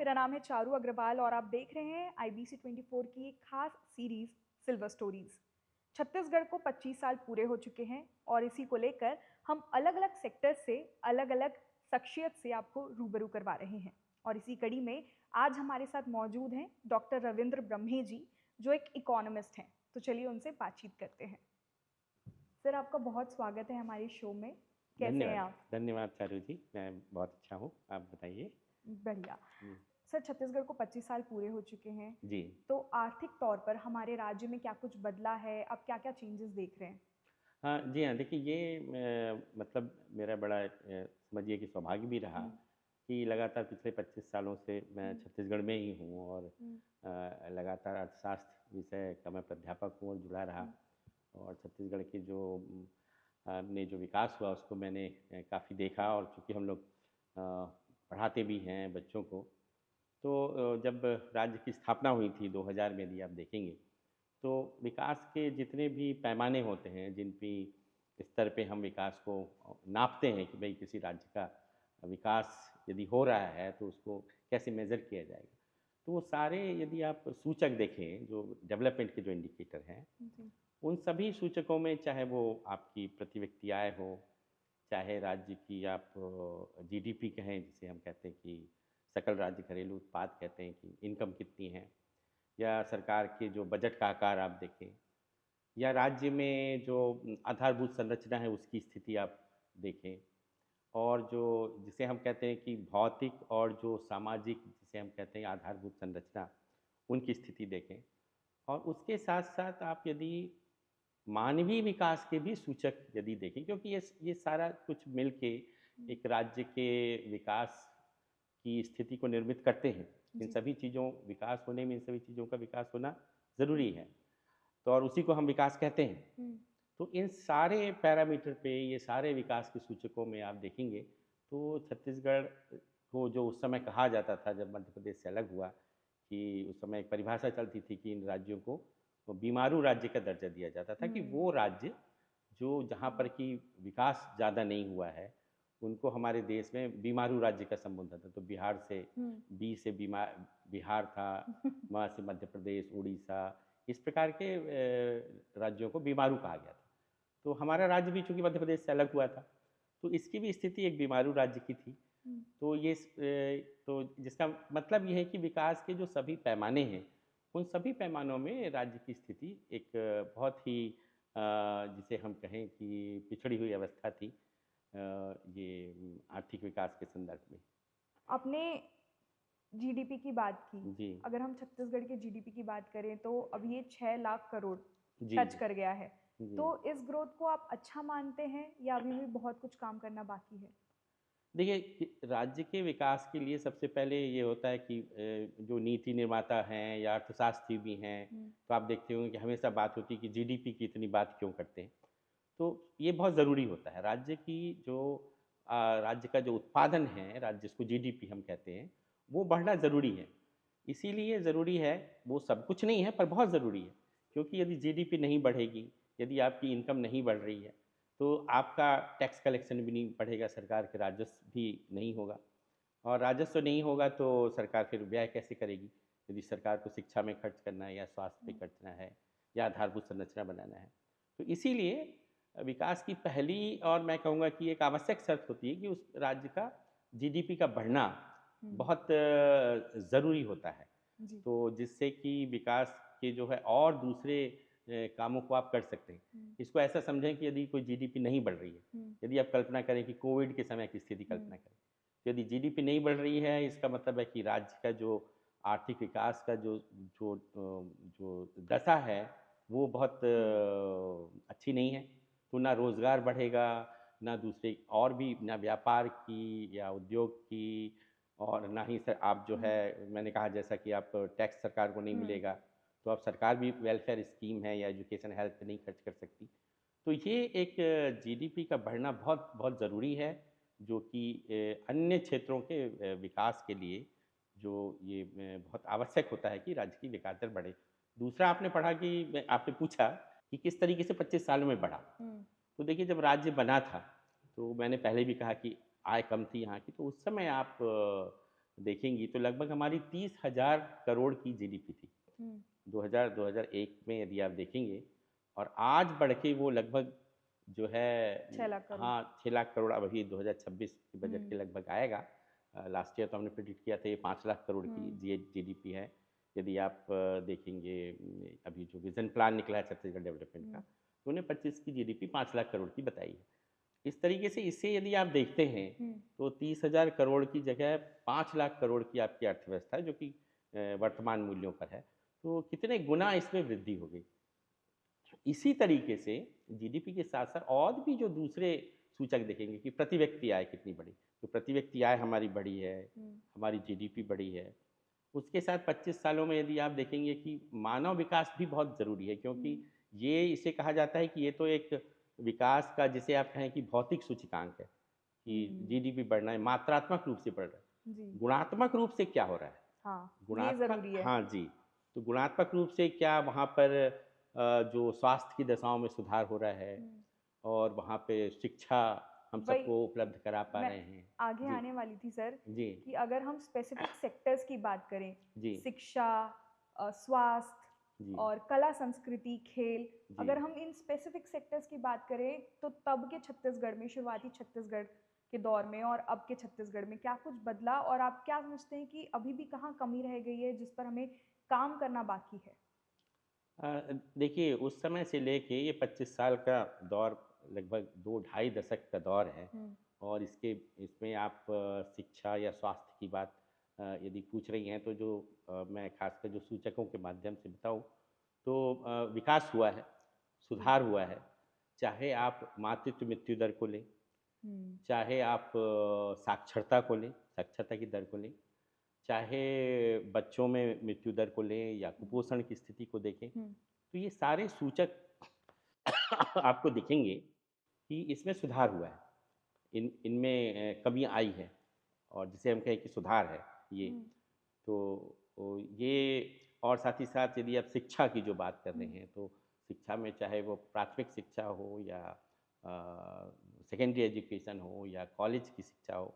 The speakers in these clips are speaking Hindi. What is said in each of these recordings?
मेरा नाम है चारू अग्रवाल और आप देख रहे हैं IBC 24 की एक खास सीरीज सिल्वर स्टोरीज। छत्तीसगढ़ को 25 साल पूरे हो चुके हैं और इसी को लेकर हम अलग अलग सेक्टर से अलग अलग शख्सियत से आपको रूबरू करवा रहे हैं। और इसी कड़ी में आज हमारे साथ मौजूद हैं डॉक्टर रविंद्र ब्रह्मे जी, जो एक इकोनॉमिस्ट हैं। तो चलिए उनसे बातचीत करते हैं। सर, आपका बहुत स्वागत है हमारे शो में। कैसे हैं धन्यवाद। आप? धन्यवाद चारू जी, मैं बहुत अच्छा हूँ। आप बताइए। बढ़िया। जी। सर, छत्तीसगढ़ को 25 साल पूरे हो चुके हैं, जी। तो आर्थिक तौर पर हमारे राज्य में क्या कुछ बदला है? आप क्या-क्या चेंजेस देख रहे हैं? हाँ जी, हाँ, देखिए ये मतलब मेरा बड़ा समझिए कि सौभाग्य भी रहा हुँ, कि लगातार पिछले 25 सालों से मैं हुँ, छत्तीसगढ़ में ही हूँ और हुँ, लगातार अर्थशास्त्र विषय का मैं प्राध्यापक हूँ और जुड़ा रहा। हुँ, और छत्तीसगढ़ की जो में जो विकास हुआ उसको मैंने काफ़ी देखा। और चूँकि हम लोग पढ़ाते भी हैं बच्चों को, तो जब राज्य की स्थापना हुई थी 2000 में, यदि आप देखेंगे तो विकास के जितने भी पैमाने होते हैं, जिन भी स्तर पे हम विकास को नापते हैं कि भाई किसी राज्य का विकास यदि हो रहा है तो उसको कैसे मेज़र किया जाएगा, तो वो सारे यदि आप सूचक देखें, जो डेवलपमेंट के जो इंडिकेटर हैं, जी, उन सभी सूचकों में, चाहे वो आपकी प्रति व्यक्ति आय हो, चाहे राज्य की आप जीडीपी कहें, जिसे हम कहते हैं कि सकल राज्य घरेलू उत्पाद कहते हैं, कि इनकम कितनी है, या सरकार के जो बजट का आकार आप देखें, या राज्य में जो आधारभूत संरचना है उसकी स्थिति आप देखें, और जो जिसे हम कहते हैं कि भौतिक और जो सामाजिक जिसे हम कहते हैं आधारभूत संरचना, उनकी स्थिति देखें। और उसके साथ साथ आप यदि मानवीय विकास के भी सूचक यदि देखें, क्योंकि ये सारा कुछ मिल के हुँ, एक राज्य के विकास की स्थिति को निर्मित करते हैं। इन जी, सभी चीज़ों विकास होने में इन सभी चीज़ों का विकास होना ज़रूरी हुँ, है। तो और उसी को हम विकास कहते हैं। हुँ, तो इन सारे पैरामीटर पे, ये सारे विकास के सूचकों में आप देखेंगे तो छत्तीसगढ़ को जो उस समय कहा जाता था जब मध्य प्रदेश से अलग हुआ, कि उस समय एक परिभाषा चलती थी कि इन राज्यों को वो बीमारू राज्य का दर्जा दिया जाता था, कि हुँ, वो राज्य जो जहाँ पर हुँ, कि विकास ज़्यादा नहीं हुआ है, उनको हमारे देश में बीमारू राज्य का संबोधन था। तो बिहार से, हुँ, बी से बिहार था, वहाँ से मध्य प्रदेश, उड़ीसा, इस प्रकार के राज्यों को बीमारू कहा गया था। तो हमारा राज्य भी चूँकि मध्य प्रदेश से अलग हुआ था, तो इसकी भी स्थिति एक बीमारू राज्य की थी। हुँ, तो तो जिसका मतलब ये है कि विकास के जो सभी पैमाने हैं, उन सभी पैमानों में राज्य की स्थिति एक बहुत ही जिसे हम कहें कि पिछड़ी हुई अवस्था थी, ये आर्थिक विकास के संदर्भ में। आपने जीडीपी की बात की। जी। अगर हम छत्तीसगढ़ के जीडीपी की बात करें तो अब ये 6 लाख करोड़ जी, टच जी। कर गया है। जी। तो इस ग्रोथ को आप अच्छा मानते हैं या अभी भी बहुत कुछ काम करना बाकी है? देखिए कि राज्य के विकास के लिए सबसे पहले ये होता है कि जो नीति निर्माता हैं या अर्थशास्त्री भी हैं, हुँ, तो आप देखते होंगे कि हमेशा बात होती है कि जीडीपी की इतनी बात क्यों करते हैं। तो ये बहुत ज़रूरी होता है। राज्य की जो राज्य का जो उत्पादन है, राज्य जिसको जीडीपी हम कहते हैं, वो बढ़ना ज़रूरी है। इसीलिए ज़रूरी है, वो सब कुछ नहीं है पर बहुत ज़रूरी है। क्योंकि यदि जीडीपी नहीं बढ़ेगी, यदि आपकी इनकम नहीं बढ़ रही है, तो आपका टैक्स कलेक्शन भी नहीं बढ़ेगा, सरकार के राजस्व भी नहीं होगा। और राजस्व नहीं होगा तो सरकार फिर व्यय कैसे करेगी? यदि सरकार को शिक्षा में खर्च करना है, या स्वास्थ्य पे हुँ, खर्चना है, या आधारभूत संरचना बनाना है। तो इसीलिए विकास की पहली और मैं कहूँगा कि एक आवश्यक शर्त होती है कि उस राज्य का जीडीपी का बढ़ना हुँ, बहुत ज़रूरी होता है। जी, तो जिससे कि विकास के जो है और दूसरे कामों को आप कर सकते हैं। हुँ, इसको ऐसा समझें कि यदि कोई जीडीपी नहीं बढ़ रही है, हुँ, यदि आप कल्पना करें कि कोविड के समय की स्थिति हुँ, कल्पना करें, तो यदि जीडीपी नहीं बढ़ रही है, इसका मतलब है कि राज्य का जो आर्थिक विकास का जो दशा है, वो बहुत हुँ, अच्छी नहीं है। तो ना रोज़गार बढ़ेगा, ना दूसरे और भी, ना व्यापार की या उद्योग की, और ना ही सर आप जो हुँ, है, मैंने कहा जैसा कि आप टैक्स सरकार को नहीं हुँ, मिलेगा, तो अब सरकार भी वेलफेयर स्कीम है या एजुकेशन हेल्थ पे नहीं खर्च कर सकती। तो ये एक जीडीपी का बढ़ना बहुत बहुत ज़रूरी है, जो कि अन्य क्षेत्रों के विकास के लिए जो ये बहुत आवश्यक होता है कि राज्य की विकास दर बढ़े। दूसरा आपने पढ़ा कि आपने पूछा कि किस तरीके से 25 सालों में बढ़ा। हुँ, तो देखिए जब राज्य बना था, तो मैंने पहले भी कहा कि आय कम थी यहाँ की, तो उस समय आप देखेंगी तो लगभग हमारी 30,000 करोड़ की जीडीपी थी हम्म, 2001 में, यदि आप देखेंगे। और आज बढ़ के वो लगभग जो है 6 लाख करोड़। हाँ 6 लाख करोड़ अब अभी 2026 के बजट के हम्म, लगभग आएगा। लास्ट ईयर तो हमने प्रिडिक्ट किया था ये 5 लाख करोड़ की हम्म, जीडीपी है। यदि आप देखेंगे अभी जो विजन प्लान निकला है छत्तीसगढ़ डेवलपमेंट का, हम्म, तो उन्हें 25 की जीडीपी 5 लाख करोड़ की बताई है। इस तरीके से इसे यदि आप देखते हैं हम्म, तो 30,000 करोड़ की जगह 5 लाख करोड़ की आपकी अर्थव्यवस्था है, जो कि वर्तमान मूल्यों पर है। तो कितने गुना इसमें वृद्धि हो गई। इसी तरीके से जीडीपी के साथ साथ और भी जो दूसरे सूचक देखेंगे कि प्रति व्यक्ति आय कितनी बढ़ी, तो प्रति व्यक्ति आय हमारी बढ़ी है, हम्म, हमारी जीडीपी बढ़ी है। उसके साथ 25 सालों में यदि आप देखेंगे कि मानव विकास भी बहुत ज़रूरी है, क्योंकि हम्म, ये इसे कहा जाता है कि ये तो एक विकास का, जिसे आप कहें कि भौतिक सूचकांक है, कि हम्म, जीडीपी बढ़ना है, मात्रात्मक रूप से बढ़ रहा जी, है। गुणात्मक रूप से क्या हो रहा है? हाँ, ये गुणात्मक, ज़रूरी है। हाँ जी। तो गुणात्मक रूप से क्या वहाँ पर जो स्वास्थ्य की दशाओं में सुधार हो रहा है, हम्म, और वहाँ पे शिक्षा हम वही सबको उपलब्ध करा पा मैं रहे हैं। आगे जी, आने वाली थी सर, जी, कि अगर हम स्पेसिफिक सेक्टर्स की बात करें, जी, शिक्षा, स्वास्थ्य जी, और कला संस्कृति, खेल, जी। अगर हम इन स्पेसिफिक सेक्टर्स की बात करें तो तब के छत्तीसगढ़ में, शुरुआती छत्तीसगढ़ के दौर में और अब के छत्तीसगढ़ में क्या कुछ बदला, और आप क्या समझते हैं कि अभी भी कहाँ कमी रह गई है जिस पर हमें काम करना बाकी है? देखिए उस समय से लेके ये 25 साल का दौर, लगभग 2 ढाई दशक का दौर है। हुँ, और इसमें आप शिक्षा या स्वास्थ्य की बात यदि पूछ रही हैं, तो जो मैं खासकर जो सूचकों के माध्यम से बताऊँ, तो विकास हुआ है, जी। सुधार हुआ है। चाहे आप मातृत्व मृत्यु दर को लें, हुँ, चाहे आप साक्षरता को लें, साक्षरता की दर को लें, चाहे बच्चों में मृत्यु दर को लें या हुँ, कुपोषण की स्थिति को देखें, हुँ, तो ये सारे सूचक आपको दिखेंगे कि इसमें सुधार हुआ है। इनमें कमी आई है, और जिसे हम कहें कि सुधार है ये। हुँ, तो ये, और साथ ही साथ यदि आप शिक्षा की जो बात कर रहे हुँ, हैं, तो शिक्षा में चाहे वो प्राथमिक शिक्षा हो या सेकेंडरी एजुकेशन हो या कॉलेज की शिक्षा हो,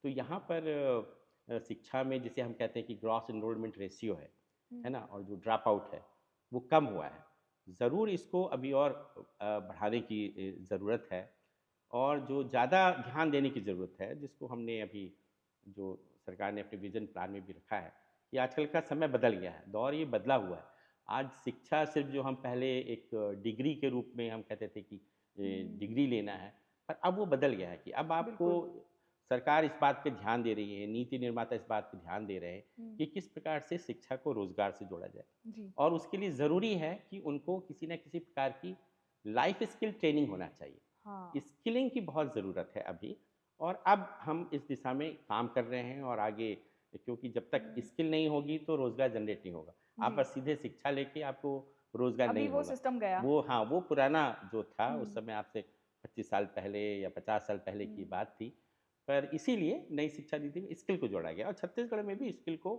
तो यहाँ पर शिक्षा में जिसे हम कहते हैं कि ग्रॉस एनरोलमेंट रेशियो हुँ, है ना, और जो ड्रॉप आउट है वो कम हुआ है। ज़रूर इसको अभी और बढ़ाने की ज़रूरत है, और जो ज़्यादा ध्यान देने की ज़रूरत है, जिसको हमने अभी, जो सरकार ने अपने विज़न प्लान में भी रखा है, कि आजकल का समय बदल गया है, दौर ये बदला हुआ है। आज शिक्षा सिर्फ़, जो हम पहले एक डिग्री के रूप में हम कहते थे कि हुँ, डिग्री लेना है, पर अब वो बदल गया है कि अब आपको बिल्कुल। सरकार इस बात पे ध्यान दे रही है, नीति निर्माता इस बात पे ध्यान दे रहे हैं हुँ, कि किस प्रकार से शिक्षा को रोज़गार से जोड़ा जाए। जी, और उसके लिए ज़रूरी है कि उनको किसी न किसी प्रकार की लाइफ़ स्किल ट्रेनिंग होना चाहिए। हाँ, स्किलिंग की बहुत ज़रूरत है अभी, और अब हम इस दिशा में काम कर रहे हैं, और आगे, क्योंकि जब तक हुँ, स्किल नहीं होगी तो रोज़गार जनरेट नहीं होगा। आप जी, बस सीधे शिक्षा लेके आपको रोज़गार अभी नहीं वो होगा। सिस्टम गया। वो, हाँ, वो पुराना जो था उस हुँ, समय, आपसे 25 साल पहले या 50 साल पहले की हुँ, बात थी। पर इसीलिए नई शिक्षा नीति में स्किल को जोड़ा गया, और छत्तीसगढ़ में भी स्किल को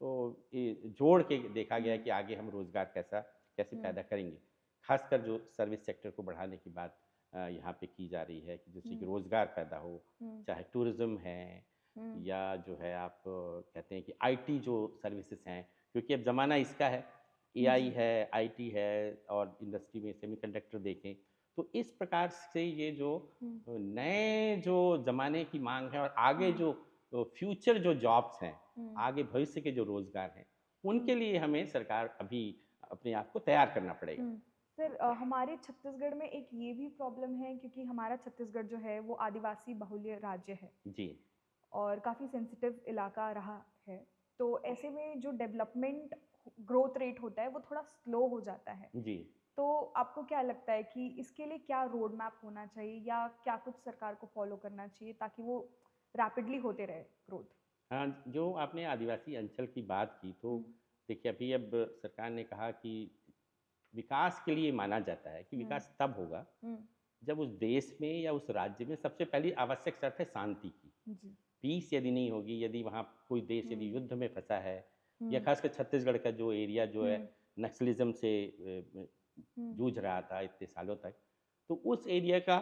जोड़ के देखा गया हुँ, है कि आगे हम रोज़गार कैसे हुँ, पैदा करेंगे। ख़ासकर जो सर्विस सेक्टर को बढ़ाने की बात यहाँ पे की जा रही है, कि जिससे कि हुँ, रोज़गार पैदा हो, हुँ, चाहे टूरिज़्म है, हुँ, या जो है आप कहते हैं कि आईटी जो सर्विसेज़ हैं, क्योंकि अब ज़माना इसका है, एआई जी, है, आईटी है, और इंडस्ट्री में सेमीकंडक्टर देखें, तो इस प्रकार से ये जो हुँ, नए जो ज़माने की माँग है, और आगे हुँ, जो फ्यूचर जो जॉब्स हैं, हुँ, आगे भविष्य के जो रोज़गार हैं, हुँ, उनके लिए हमें सरकार अभी अपने आप को तैयार करना पड़ेगा। हुँ। सर, हमारे छत्तीसगढ़ में एक ये भी प्रॉब्लम है, क्योंकि हमारा छत्तीसगढ़ जो है वो आदिवासी बहुल्य राज्य है जी, और काफ़ी सेंसिटिव इलाका रहा है। तो ऐसे में जो डेवलपमेंट ग्रोथ रेट होता है वो थोड़ा स्लो हो जाता है। जी। तो आपको क्या लगता है कि इसके लिए क्या रोड मैप होना चाहिए, या क्या कुछ सरकार को फॉलो करना चाहिए ताकि वो रैपिडली होते रहे ग्रोथ? हाँ, जो आपने आदिवासी अंचल की बात की, तो हुँ, देखिए अभी अब सरकार ने कहा कि विकास के लिए माना जाता है कि हुँ, विकास तब होगा हुँ, जब उस देश में या उस राज्य में सबसे पहली आवश्यक शर्त है शांति की। जी, पीस यदि नहीं होगी, यदि वहाँ कोई देश यदि हुँ, युद्ध में फँसा है, या हुँ, खासकर छत्तीसगढ़ का जो एरिया जो है हुँ, नक्सलिज़्म से हुँ, जूझ रहा था इतने सालों तक, तो उस एरिया का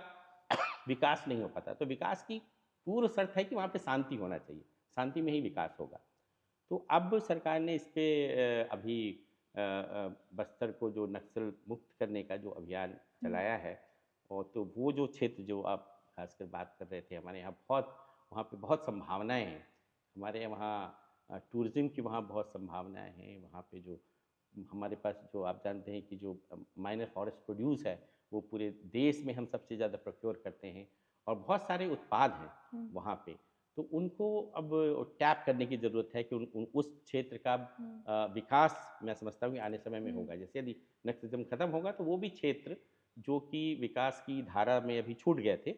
विकास नहीं हो पाता। तो विकास की पूर्व शर्त है कि वहाँ पे शांति होना चाहिए। शांति में ही विकास होगा। तो अब सरकार ने इस पे अभी बस्तर को जो नक्सल मुक्त करने का जो अभियान चलाया है, और तो वो जो क्षेत्र जो आप खासकर बात कर रहे थे, हमारे यहाँ बहुत, वहाँ पे बहुत संभावनाएं हैं। हमारे वहाँ टूरिज़्म की वहाँ बहुत संभावनाएं हैं। वहाँ पे जो हमारे पास जो आप जानते हैं कि जो माइनर फॉरेस्ट प्रोड्यूस है, वो पूरे देश में हम सबसे ज़्यादा प्रोक्योर करते हैं, और बहुत सारे उत्पाद हैं वहाँ पे। तो उनको अब टैप करने की ज़रूरत है कि उस क्षेत्र का विकास मैं समझता हूँ कि आने समय में होगा। जैसे यदि नक्सलिज्म खत्म होगा तो वो भी क्षेत्र जो कि विकास की धारा में अभी छूट गए थे,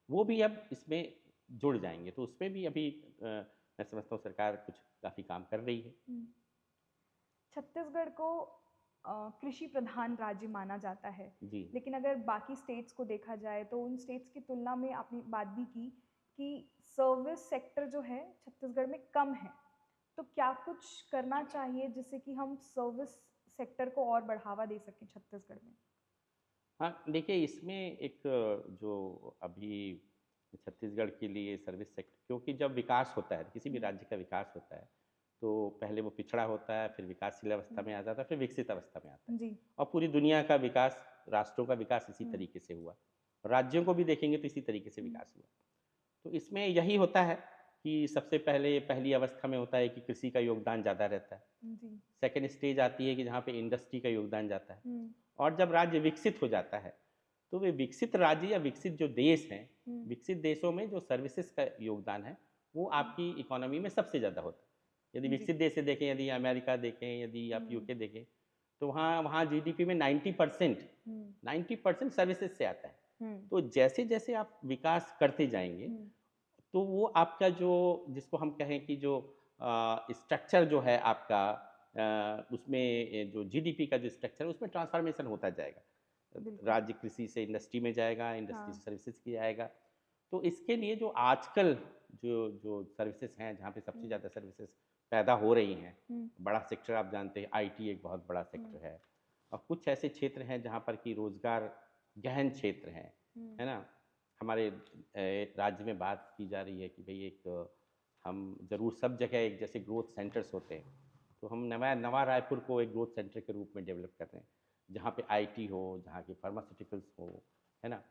वो भी अब इसमें जुड़ जाएंगे। तो उसमें भी अभी मैं समझता हूँ सरकार कुछ काफ़ी काम कर रही है। छत्तीसगढ़ को कृषि प्रधान राज्य माना जाता है, जी। लेकिन अगर बाकी स्टेट्स को देखा जाए तो उन स्टेट्स की तुलना में आपने बात भी की कि सर्विस सेक्टर जो है छत्तीसगढ़ में कम है। तो क्या कुछ करना चाहिए जिससे कि हम सर्विस सेक्टर को और बढ़ावा दे सकें छत्तीसगढ़ में? हाँ, देखिए इसमें एक जो अभी छत्तीसगढ़ के लिए सर्विस सेक्टर, क्योंकि जब विकास होता है, किसी भी राज्य का विकास होता है, तो पहले वो पिछड़ा होता है, फिर विकासशील अवस्था में आ जाता है, फिर विकसित अवस्था में आता है। जी। और पूरी दुनिया का विकास, राष्ट्रों का विकास इसी तरीके से हुआ। राज्यों को भी देखेंगे तो इसी तरीके से विकास हुआ। तो इसमें यही होता है कि सबसे पहले पहली अवस्था में होता है कि कृषि का योगदान ज़्यादा रहता है। जी। सेकेंड स्टेज आती है कि जहाँ पे इंडस्ट्री का योगदान जाता है। और जब राज्य विकसित हो जाता है, तो वे विकसित राज्य या विकसित जो देश हैं, विकसित देशों में जो सर्विसेज का योगदान है, वो आपकी इकोनॉमी में सबसे ज़्यादा होता है। यदि विकसित देश से देखें, यदि अमेरिका देखें, यदि आप यूके देखें, तो वहाँ वहाँ जीडीपी में 90% सर्विसेज से आता है। तो जैसे जैसे आप विकास करते जाएंगे, तो वो आपका जो, जिसको हम कहें कि जो स्ट्रक्चर जो है आपका, उसमें जो जीडीपी का जो स्ट्रक्चर है उसमें ट्रांसफॉर्मेशन होता जाएगा। राज्य कृषि से इंडस्ट्री में जाएगा, इंडस्ट्री से सर्विसेज की जाएगा। तो इसके लिए जो आजकल जो जो सर्विसेज हैं, जहाँ पे सबसे ज़्यादा सर्विसेज पैदा हो रही हैं, बड़ा सेक्टर आप जानते हैं, आईटी एक बहुत बड़ा सेक्टर है, और कुछ ऐसे क्षेत्र हैं जहाँ पर कि रोजगार गहन क्षेत्र हैं, है ना। हमारे राज्य में बात की जा रही है कि भाई एक हम ज़रूर सब जगह एक जैसे ग्रोथ सेंटर्स होते हैं, तो हम नवा रायपुर को एक ग्रोथ सेंटर के रूप में डेवलप कर रहे हैं, जहाँ पे आईटी हो, जहाँ की फार्मास्यूटिकल्स हो, है ना।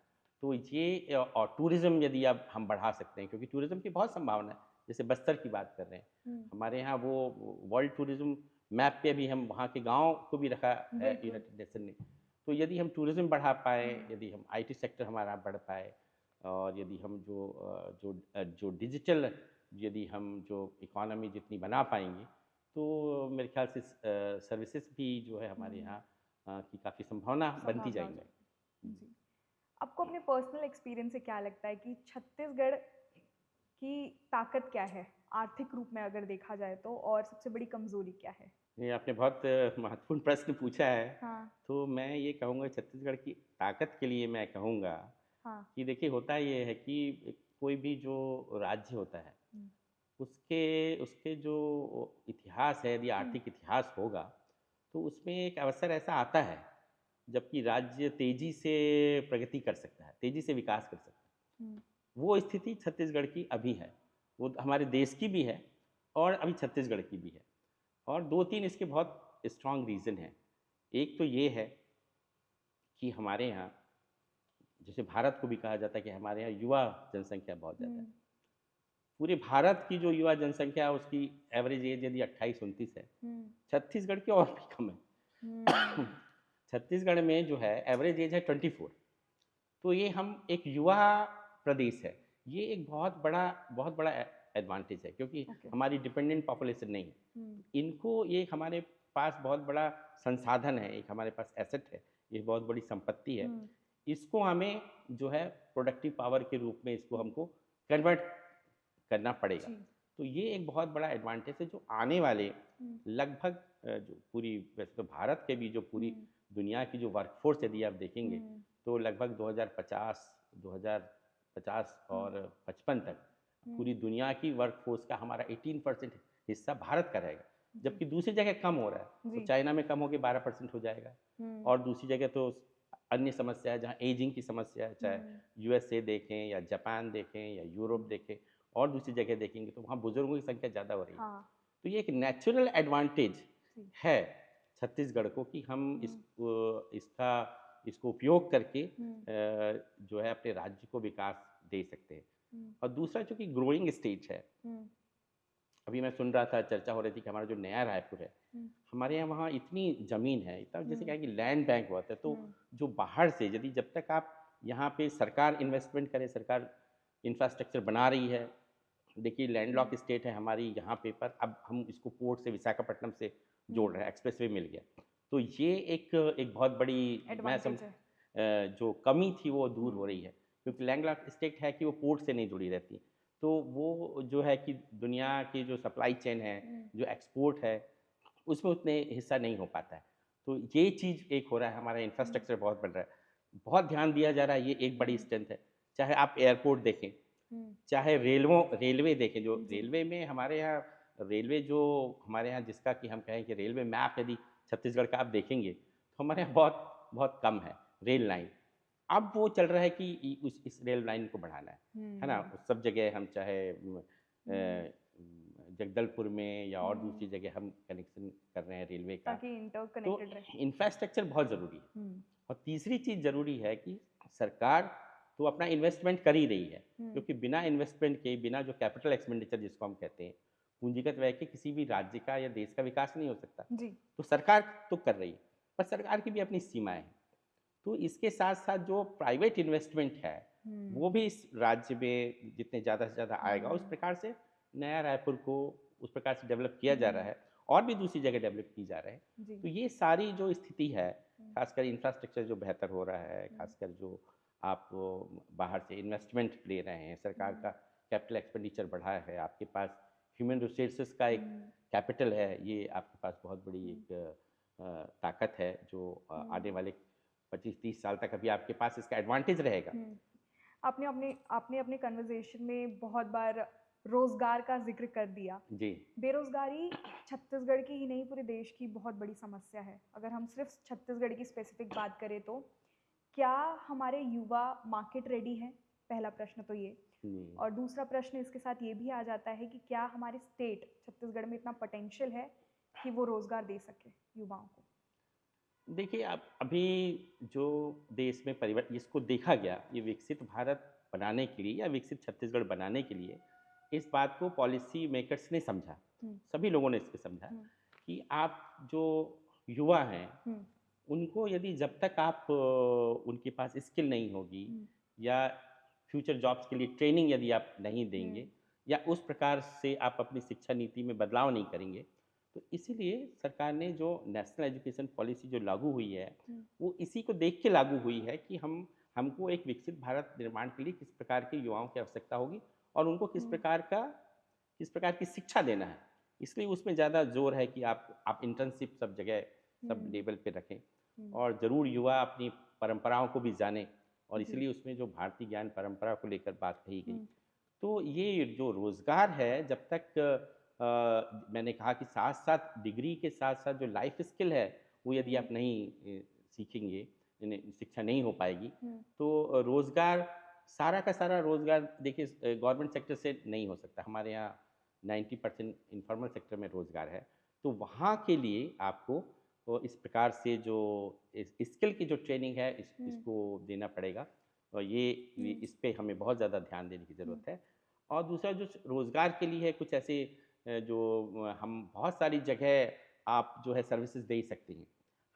तो ये और टूरिज़्म यदि अब हम बढ़ा सकते हैं, क्योंकि टूरिज़्म की बहुत संभावना है। जैसे बस्तर की बात कर रहे हैं, हमारे यहाँ वो वर्ल्ड टूरिज़्म मैप पे भी हम वहाँ के गांव को भी रखा है यूनाइटेड नेशन ने। तो यदि हम टूरिज़्म बढ़ा पाए, यदि हम आईटी सेक्टर हमारा बढ़ पाए, और यदि हम जो डिजिटल, यदि हम जो इकोनॉमी जितनी बना पाएंगे, तो मेरे ख्याल से सर्विसेज भी जो है हमारे यहाँ की काफ़ी संभावना बनती जाएंगी। जी। आपको अपने पर्सनल एक्सपीरियंस से क्या लगता है कि छत्तीसगढ़ की ताकत क्या है आर्थिक रूप में अगर देखा जाए तो, और सबसे बड़ी कमजोरी क्या है? ये आपने बहुत महत्वपूर्ण प्रश्न पूछा है। हाँ। तो मैं ये कहूँगा, छत्तीसगढ़ की ताकत के लिए मैं कहूँगा कि देखिए होता ये है कि कोई भी जो राज्य होता है, उसके उसके जो इतिहास है, यदि आर्थिक इतिहास होगा, तो उसमें एक अवसर ऐसा आता है जबकि राज्य तेजी से प्रगति कर सकता है, तेजी से विकास कर सकता है। वो स्थिति छत्तीसगढ़ की अभी है, वो हमारे देश की भी है और अभी छत्तीसगढ़ की भी है। और दो तीन इसके बहुत स्ट्रांग रीज़न हैं। एक तो ये है कि हमारे यहाँ, जैसे भारत को भी कहा जाता है कि हमारे यहाँ युवा जनसंख्या बहुत ज़्यादा है। पूरे भारत की जो युवा जनसंख्या है, उसकी एवरेज एज यदि 28-29 है, छत्तीसगढ़ की और भी कम है। छत्तीसगढ़ में जो है एवरेज एज है 24। तो ये हम एक युवा प्रदेश है, ये एक बहुत बड़ा एडवांटेज है, क्योंकि हमारी डिपेंडेंट पॉपुलेशन नहीं है। इनको, ये हमारे पास बहुत बड़ा संसाधन है, एक हमारे पास एसेट है, ये बहुत बड़ी संपत्ति है। इसको हमें जो है प्रोडक्टिव पावर के रूप में इसको हमको कन्वर्ट करना पड़ेगा। तो ये एक बहुत बड़ा एडवांटेज है जो आने वाले लगभग जो पूरी, वैसे तो भारत के भी, जो पूरी दुनिया की जो वर्कफोर्स यदि आप देखेंगे, तो लगभग 2050 और 55 तक पूरी दुनिया की वर्कफोर्स का हमारा 18% हिस्सा भारत का रहेगा, जबकि दूसरी जगह कम हो रहा है। तो चाइना में कम होकर 12% हो जाएगा, और दूसरी जगह तो अन्य समस्या है, जहाँ एजिंग की समस्या है, चाहे यूएसए देखें या जापान देखें या यूरोप देखें, और दूसरी जगह देखेंगे तो वहाँ बुजुर्गों की संख्या ज़्यादा हो रही है। हाँ। तो ये एक नेचुरल एडवांटेज जी। है छत्तीसगढ़ को कि हम हुँ, इसको उपयोग करके हुँ, जो है अपने राज्य को विकास दे सकते हैं। हुँ, और दूसरा चूँकि ग्रोइंग स्टेज है, हुँ, अभी मैं सुन रहा था, चर्चा हो रही थी कि हमारा जो नया रायपुर है, हुँ, हमारे यहाँ वहाँ इतनी ज़मीन है, इतना जैसे क्या हुँ, है कि लैंड बैंक बहुत है, तो हुँ, जो बाहर से यदि जब तक आप यहाँ पे सरकार इन्वेस्टमेंट करे, सरकार इंफ्रास्ट्रक्चर बना रही है, देखिए हुँ, लैंडलॉक स्टेट है हमारी यहाँ पे, पर अब हम इसको पोर्ट से विशाखापट्टनम से जोड़ हुँ, रहे हैं, एक्सप्रेसवे मिल गया। तो ये एक एक बहुत बड़ी एडवांटेज है। जो कमी थी वो दूर हो रही हुँ, है, क्योंकि जी। लैंडलॉक स्टेट है कि वो पोर्ट से नहीं जुड़ी रहती। तो वो जो है कि दुनिया की जो सप्लाई चेन है, हुँ, जो एक्सपोर्ट है, उसमें उतने हिस्सा नहीं हो पाता है। तो ये चीज़ एक हो रहा है, हमारा हुँ, इंफ्रास्ट्रक्चर बहुत बढ़ रहा है। बहुत ध्यान दिया जा रहा है, ये एक बड़ी हुँ, स्ट्रेंथ है। चाहे आप एयरपोर्ट देखें, हुँ, चाहे रेलवे देखें, जो जी। रेलवे में हमारे यहाँ रेलवे जो हमारे यहाँ जिसका कि हम कहें कि रेलवे मैप यदि छत्तीसगढ़ का आप देखेंगे, तो हमारे यहाँ बहुत बहुत कम है रेल लाइन। अब वो चल रहा है कि इस रेल लाइन को बढ़ाना है ना? हुँ, सब जगह हम चाहे हुँ, जगदलपुर में या और दूसरी हुँ, जगह हम कनेक्शन कर रहे हैं रेलवे का। ताकि तो इंटरकनेक्टेड रहे। इंफ्रास्ट्रक्चर बहुत ज़रूरी है। हुँ, और तीसरी चीज़ ज़रूरी है कि सरकार तो अपना इन्वेस्टमेंट कर ही रही है, हुँ, क्योंकि बिना इन्वेस्टमेंट के, बिना जो कैपिटल एक्सपेंडिचर जिसको हम कहते हैं, पूंजीगत व्यय के किसी भी राज्य का या देश का विकास नहीं हो सकता। जी। तो सरकार तो कर रही है, पर सरकार की भी अपनी सीमाएँ हैं। तो इसके साथ-साथ जो प्राइवेट इन्वेस्टमेंट है, वो हुँ, भी इस राज्य में जितने ज़्यादा से ज़्यादा आएगा, उस हुँ, प्रकार से नया रायपुर को उस प्रकार से डेवलप किया जा रहा हुँ, है, और भी दूसरी जगह डेवलप की जा रहा है। जी। तो ये सारी जो स्थिति है, हुँ, खासकर इंफ्रास्ट्रक्चर जो बेहतर हो रहा है, हुँ, खासकर जो आप बाहर से इन्वेस्टमेंट ले रहे हैं, सरकार का हुँ, कैपिटल एक्सपेंडिचर बढ़ा है, आपके पास ह्यूमन रिसोर्सेज़ का एक हुँ, कैपिटल है, ये आपके पास बहुत बड़ी हुँ, एक ताकत है, जो हुँ, आने वाले 25-30 साल तक अभी आपके पास इसका एडवांटेज रहेगा। हुँ। आपने अपने कन्वर्सेशन में बहुत बार रोज़गार का ज़िक्र कर दिया। जी, बेरोज़गारी छत्तीसगढ़ की ही नहीं, पूरे देश की बहुत बड़ी समस्या है। अगर हम सिर्फ़ छत्तीसगढ़ की स्पेसिफ़िक बात करें तो, क्या हमारे युवा मार्केट रेडी हैं? पहला प्रश्न तो ये। जी। और दूसरा प्रश्न इसके साथ ये भी आ जाता है कि क्या हमारे स्टेट छत्तीसगढ़ में इतना पोटेंशियल है कि वो रोज़गार दे सके युवाओं को? देखिए, अब अभी जो देश में इसको देखा गया, ये विकसित भारत बनाने के लिए या विकसित छत्तीसगढ़ बनाने के लिए, इस बात को पॉलिसी मेकर्स ने समझा, हुँ, सभी लोगों ने इसको समझा हुँ, कि आप जो युवा हैं, हुँ, उनको यदि जब तक आप उनके पास स्किल नहीं होगी, हुँ, या फ्यूचर जॉब्स के लिए ट्रेनिंग यदि आप नहीं देंगे, हुँ, या उस प्रकार से आप अपनी शिक्षा नीति में बदलाव नहीं करेंगे, तो इसीलिए सरकार ने जो नेशनल एजुकेशन पॉलिसी जो लागू हुई है, हुँ, वो इसी को देख के लागू हुई है कि हमको एक विकसित भारत निर्माण के लिए किस प्रकार के युवाओं की आवश्यकता होगी, और उनको हुँ, किस प्रकार की शिक्षा देना है। इसलिए उसमें ज़्यादा ज़ोर है कि आप इंटर्नशिप सब जगह, सब हुँ, लेवल पे रखें, हुँ, और ज़रूर युवा अपनी परंपराओं को भी जानें, और जी, इसलिए उसमें जो भारतीय ज्ञान परंपरा को लेकर बात कही गई। हुँ, तो ये जो रोज़गार है, जब तक मैंने कहा कि साथ-साथ डिग्री के साथ-साथ जो लाइफ़ स्किल है, वो यदि हुँ, आप नहीं सीखेंगे, यानी शिक्षा नहीं हो पाएगी, हुँ, तो रोज़गार, सारा का सारा रोज़गार देखिए गवर्नमेंट सेक्टर से नहीं हो सकता। हमारे यहाँ 90% इन्फॉर्मल सेक्टर में रोज़गार है। तो वहाँ के लिए आपको इस प्रकार से जो इस स्किल की जो ट्रेनिंग है, हुँ, इसको देना पड़ेगा, और ये हुँ, इस पे हमें बहुत ज़्यादा ध्यान देने की हुँ, ज़रूरत है। और दूसरा जो रोज़गार के लिए है, कुछ ऐसे जो हम बहुत सारी जगह आप जो है सर्विसेज़ दे ही सकती हैं।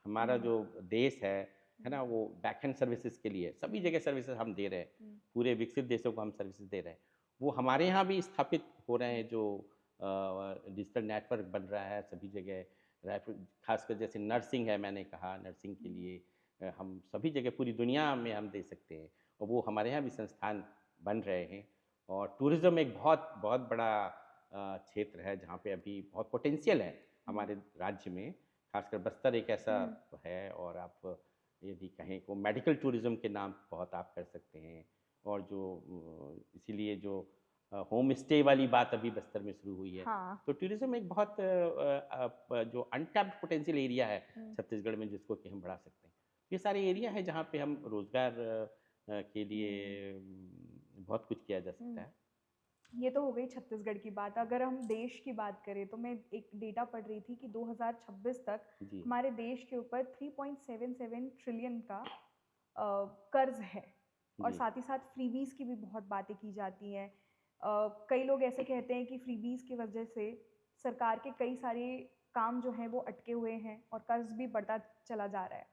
हमारा हुँ, जो देश है हुँ, ना? वो बैकएंड सर्विसेज़ के लिए सभी हुँ, जगह सर्विसेज़ हम दे रहे हैं। हुँ, पूरे विकसित देशों को हम सर्विसेज़ दे रहे हैं। वो हमारे यहाँ भी स्थापित हो रहे हैं, जो डिजिटल नेटवर्क बन रहा है सभी जगह। रायपुर ख़ासकर जैसे नर्सिंग है, मैंने कहा नर्सिंग के हुँ, लिए हम सभी जगह पूरी दुनिया में हम दे सकते हैं, और वो हमारे यहाँ भी संस्थान बन रहे हैं। और टूरिज़्म एक बहुत बहुत बड़ा क्षेत्र है, जहाँ पे अभी बहुत पोटेंशियल है हुँ, हमारे राज्य में। खासकर बस्तर एक ऐसा हुँ, है, और आप यदि कहें को मेडिकल टूरिज़्म के नाम बहुत आप कर सकते हैं। और जो इसीलिए जो होम स्टे वाली बात अभी बस्तर में शुरू हुई है, हाँ, तो टूरिज़्म एक बहुत जो अनटैप्ड पोटेंशियल एरिया है हुँ, छत्तीसगढ़ में, जिसको कि हम बढ़ा सकते हैं। ये सारे एरिया है जहाँ पे हम रोज़गार के लिए हुँ, बहुत कुछ किया जा सकता हुँ। है। ये तो हो गई छत्तीसगढ़ की बात। अगर हम देश की बात करें तो मैं एक डेटा पढ़ रही थी कि 2026 तक जी, हमारे देश के ऊपर 3.77 ट्रिलियन का कर्ज है। और जी। साथ ही साथ फ्रीबीज की भी बहुत बातें की जाती हैं। कई लोग ऐसे कहते हैं कि फ्रीबीज की वजह से सरकार के कई सारे काम जो हैं वो अटके हुए हैं और कर्ज भी बढ़ता चला जा रहा है।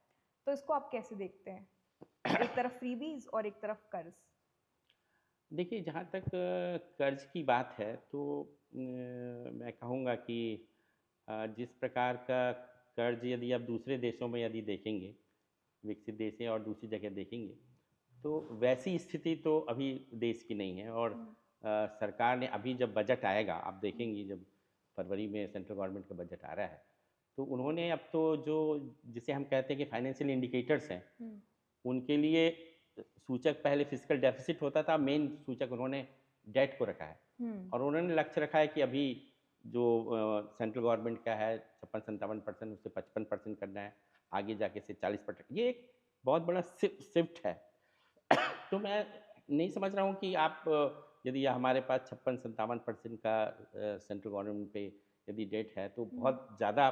तो इसको आप कैसे देखते हैं? एक तरफ फ्रीबीज और एक तरफ कर्ज। देखिए, जहाँ तक कर्ज की बात है तो मैं कहूँगा कि जिस प्रकार का कर्ज यदि आप दूसरे देशों में यदि देखेंगे, विकसित देश हैं और दूसरी जगह देखेंगे, तो वैसी स्थिति तो अभी देश की नहीं है। और हम्म, सरकार ने अभी जब बजट आएगा, आप हम्म, देखेंगी जब फरवरी में सेंट्रल गवर्नमेंट का बजट आ रहा है, तो उन्होंने अब तो जो जिसे हम कहते हैं कि फाइनेंशियल इंडिकेटर्स हैं, हम्म, उनके लिए सूचक पहले फिजिकल डेफिसिट होता था, मेन सूचक उन्होंने डेट को रखा है। हम्म, और उन्होंने लक्ष्य रखा है कि अभी जो सेंट्रल गवर्नमेंट का है 56-57%, उससे 55% करना है, आगे जाके से 40%। ये एक बहुत बड़ा शिफ्ट है। तो मैं नहीं समझ रहा हूँ कि आप यदि हमारे पास 56-57% का सेंट्रल गवर्नमेंट पे यदि डेट है तो हम्म। बहुत ज़्यादा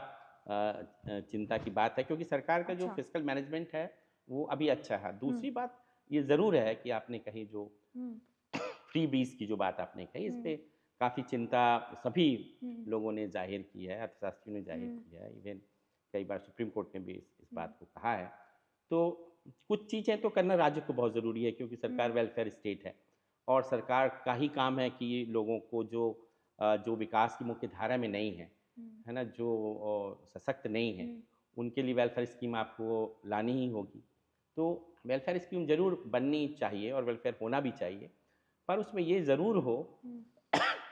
चिंता की बात है, क्योंकि सरकार का जो अच्छा। फिजिकल मैनेजमेंट है वो अभी अच्छा है। हुँ, दूसरी बात ये ज़रूर है कि आपने कही जो हुँ, फ्री बीज की जो बात आपने कही, इस हुँ, पे काफ़ी चिंता सभी हुँ, लोगों ने जाहिर की है, अर्थशास्त्रियों ने जाहिर हुँ, की है, इवन कई बार सुप्रीम कोर्ट ने भी इस हुँ, बात को कहा है। तो कुछ चीज़ें तो करना राज्य को बहुत ज़रूरी है, क्योंकि सरकार हुँ, वेलफेयर स्टेट है और सरकार का ही काम है कि लोगों को जो विकास की मुख्य धारा में नहीं हुँ, है ना, जो सशक्त नहीं है, हुँ, उनके लिए वेलफेयर स्कीम आपको लानी ही होगी। तो वेलफेयर स्कीम ज़रूर बननी चाहिए और वेलफेयर होना भी चाहिए, पर उसमें ये ज़रूर हो हुँ,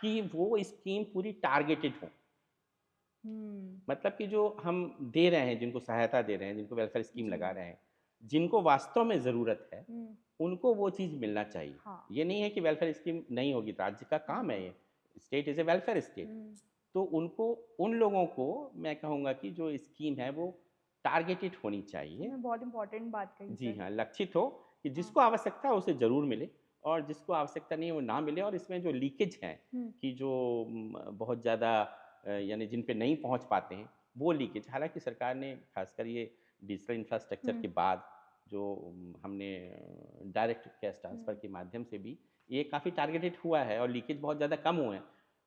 कि वो स्कीम पूरी टारगेटेड हो। हुँ, मतलब कि जो हम दे रहे हैं, जिनको सहायता दे रहे हैं, जिनको वेलफेयर स्कीम जी, लगा रहे हैं, जिनको वास्तव में ज़रूरत है, हुँ, उनको वो चीज़ मिलना चाहिए। हाँ, ये नहीं है कि वेलफेयर स्कीम नहीं होगी, राज्य का काम है हाँ, ये, state is a welfare state. हुँ, तो उनको, उन लोगों को मैं कहूँगा कि जो स्कीम है वो टारगेटेड होनी चाहिए। तुमने बहुत इम्पोर्टेंट बात कही जी सर। हाँ, लक्षित हो कि हाँ, जिसको आवश्यकता है उसे ज़रूर मिले और जिसको आवश्यकता नहीं है वो ना मिले। और इसमें जो लीकेज है हुँ, कि जो बहुत ज़्यादा यानी जिन पे नहीं पहुंच पाते हैं, वो लीकेज, हालांकि सरकार ने खासकर ये डिजिटल इंफ्रास्ट्रक्चर हुँ, के बाद जो हमने डायरेक्ट कैश ट्रांसफ़र हुँ, के माध्यम से भी ये काफ़ी टारगेटेड हुआ है और लीकेज बहुत ज़्यादा कम हुए हैं।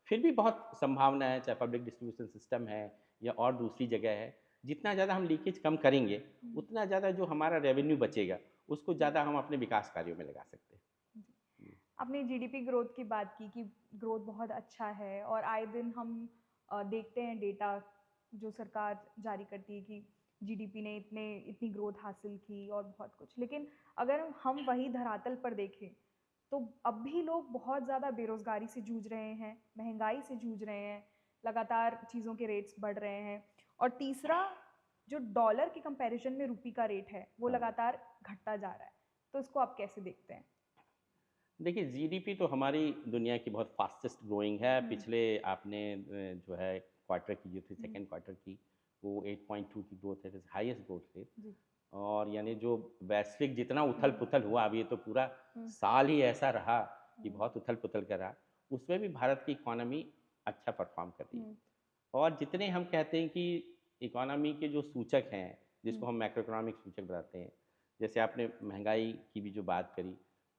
फिर भी बहुत संभावना है, चाहे पब्लिक डिस्ट्रीब्यूशन सिस्टम है या और दूसरी जगह है, जितना ज़्यादा हम लीकेज कम करेंगे, हुँ, उतना ज़्यादा जो हमारा रेवेन्यू बचेगा, उसको हुँ, ज़्यादा हम अपने विकास कार्यों में लगा सकते हैं। जी। जी। आपने जीडीपी ग्रोथ की बात की कि ग्रोथ बहुत अच्छा है और आए दिन हम देखते हैं डेटा जो सरकार जारी करती है कि जीडीपी ने इतनी ग्रोथ हासिल की और बहुत कुछ। लेकिन अगर हम वही धरातल पर देखें तो अब भी लोग बहुत ज़्यादा बेरोज़गारी से जूझ रहे हैं, महंगाई से जूझ रहे हैं, लगातार चीज़ों के रेट्स बढ़ रहे हैं। और तीसरा, जो डॉलर के कंपैरिजन में रुपी का रेट है वो हाँ। लगातार घटता जा रहा है। तो इसको आप कैसे देखते हैं? देखिए, जीडीपी तो हमारी दुनिया की बहुत फास्टेस्ट ग्रोइंग है। हुँ, पिछले आपने जो है क्वार्टर की जो थी, हुँ, सेकंड क्वार्टर की, वो 8.2 की ग्रोथ है, हाईएस्ट ग्रोथ रेट। जी, और यानी जो वैश्विक जितना हुँ, उथल-पुथल हुआ, अब ये तो पूरा हुँ, साल ही ऐसा रहा कि हुँ, बहुत उथल-पुथल का रहा, उसमें भी भारत की इकॉनमी अच्छा परफ़ॉर्म कर रही है। हुँ, और जितने हम कहते हैं कि इकोनॉमी के जो सूचक हैं, हुँ, जिसको हम मैक्रो इकोनॉमिक सूचक बताते हैं, जैसे आपने महंगाई की भी जो बात करी,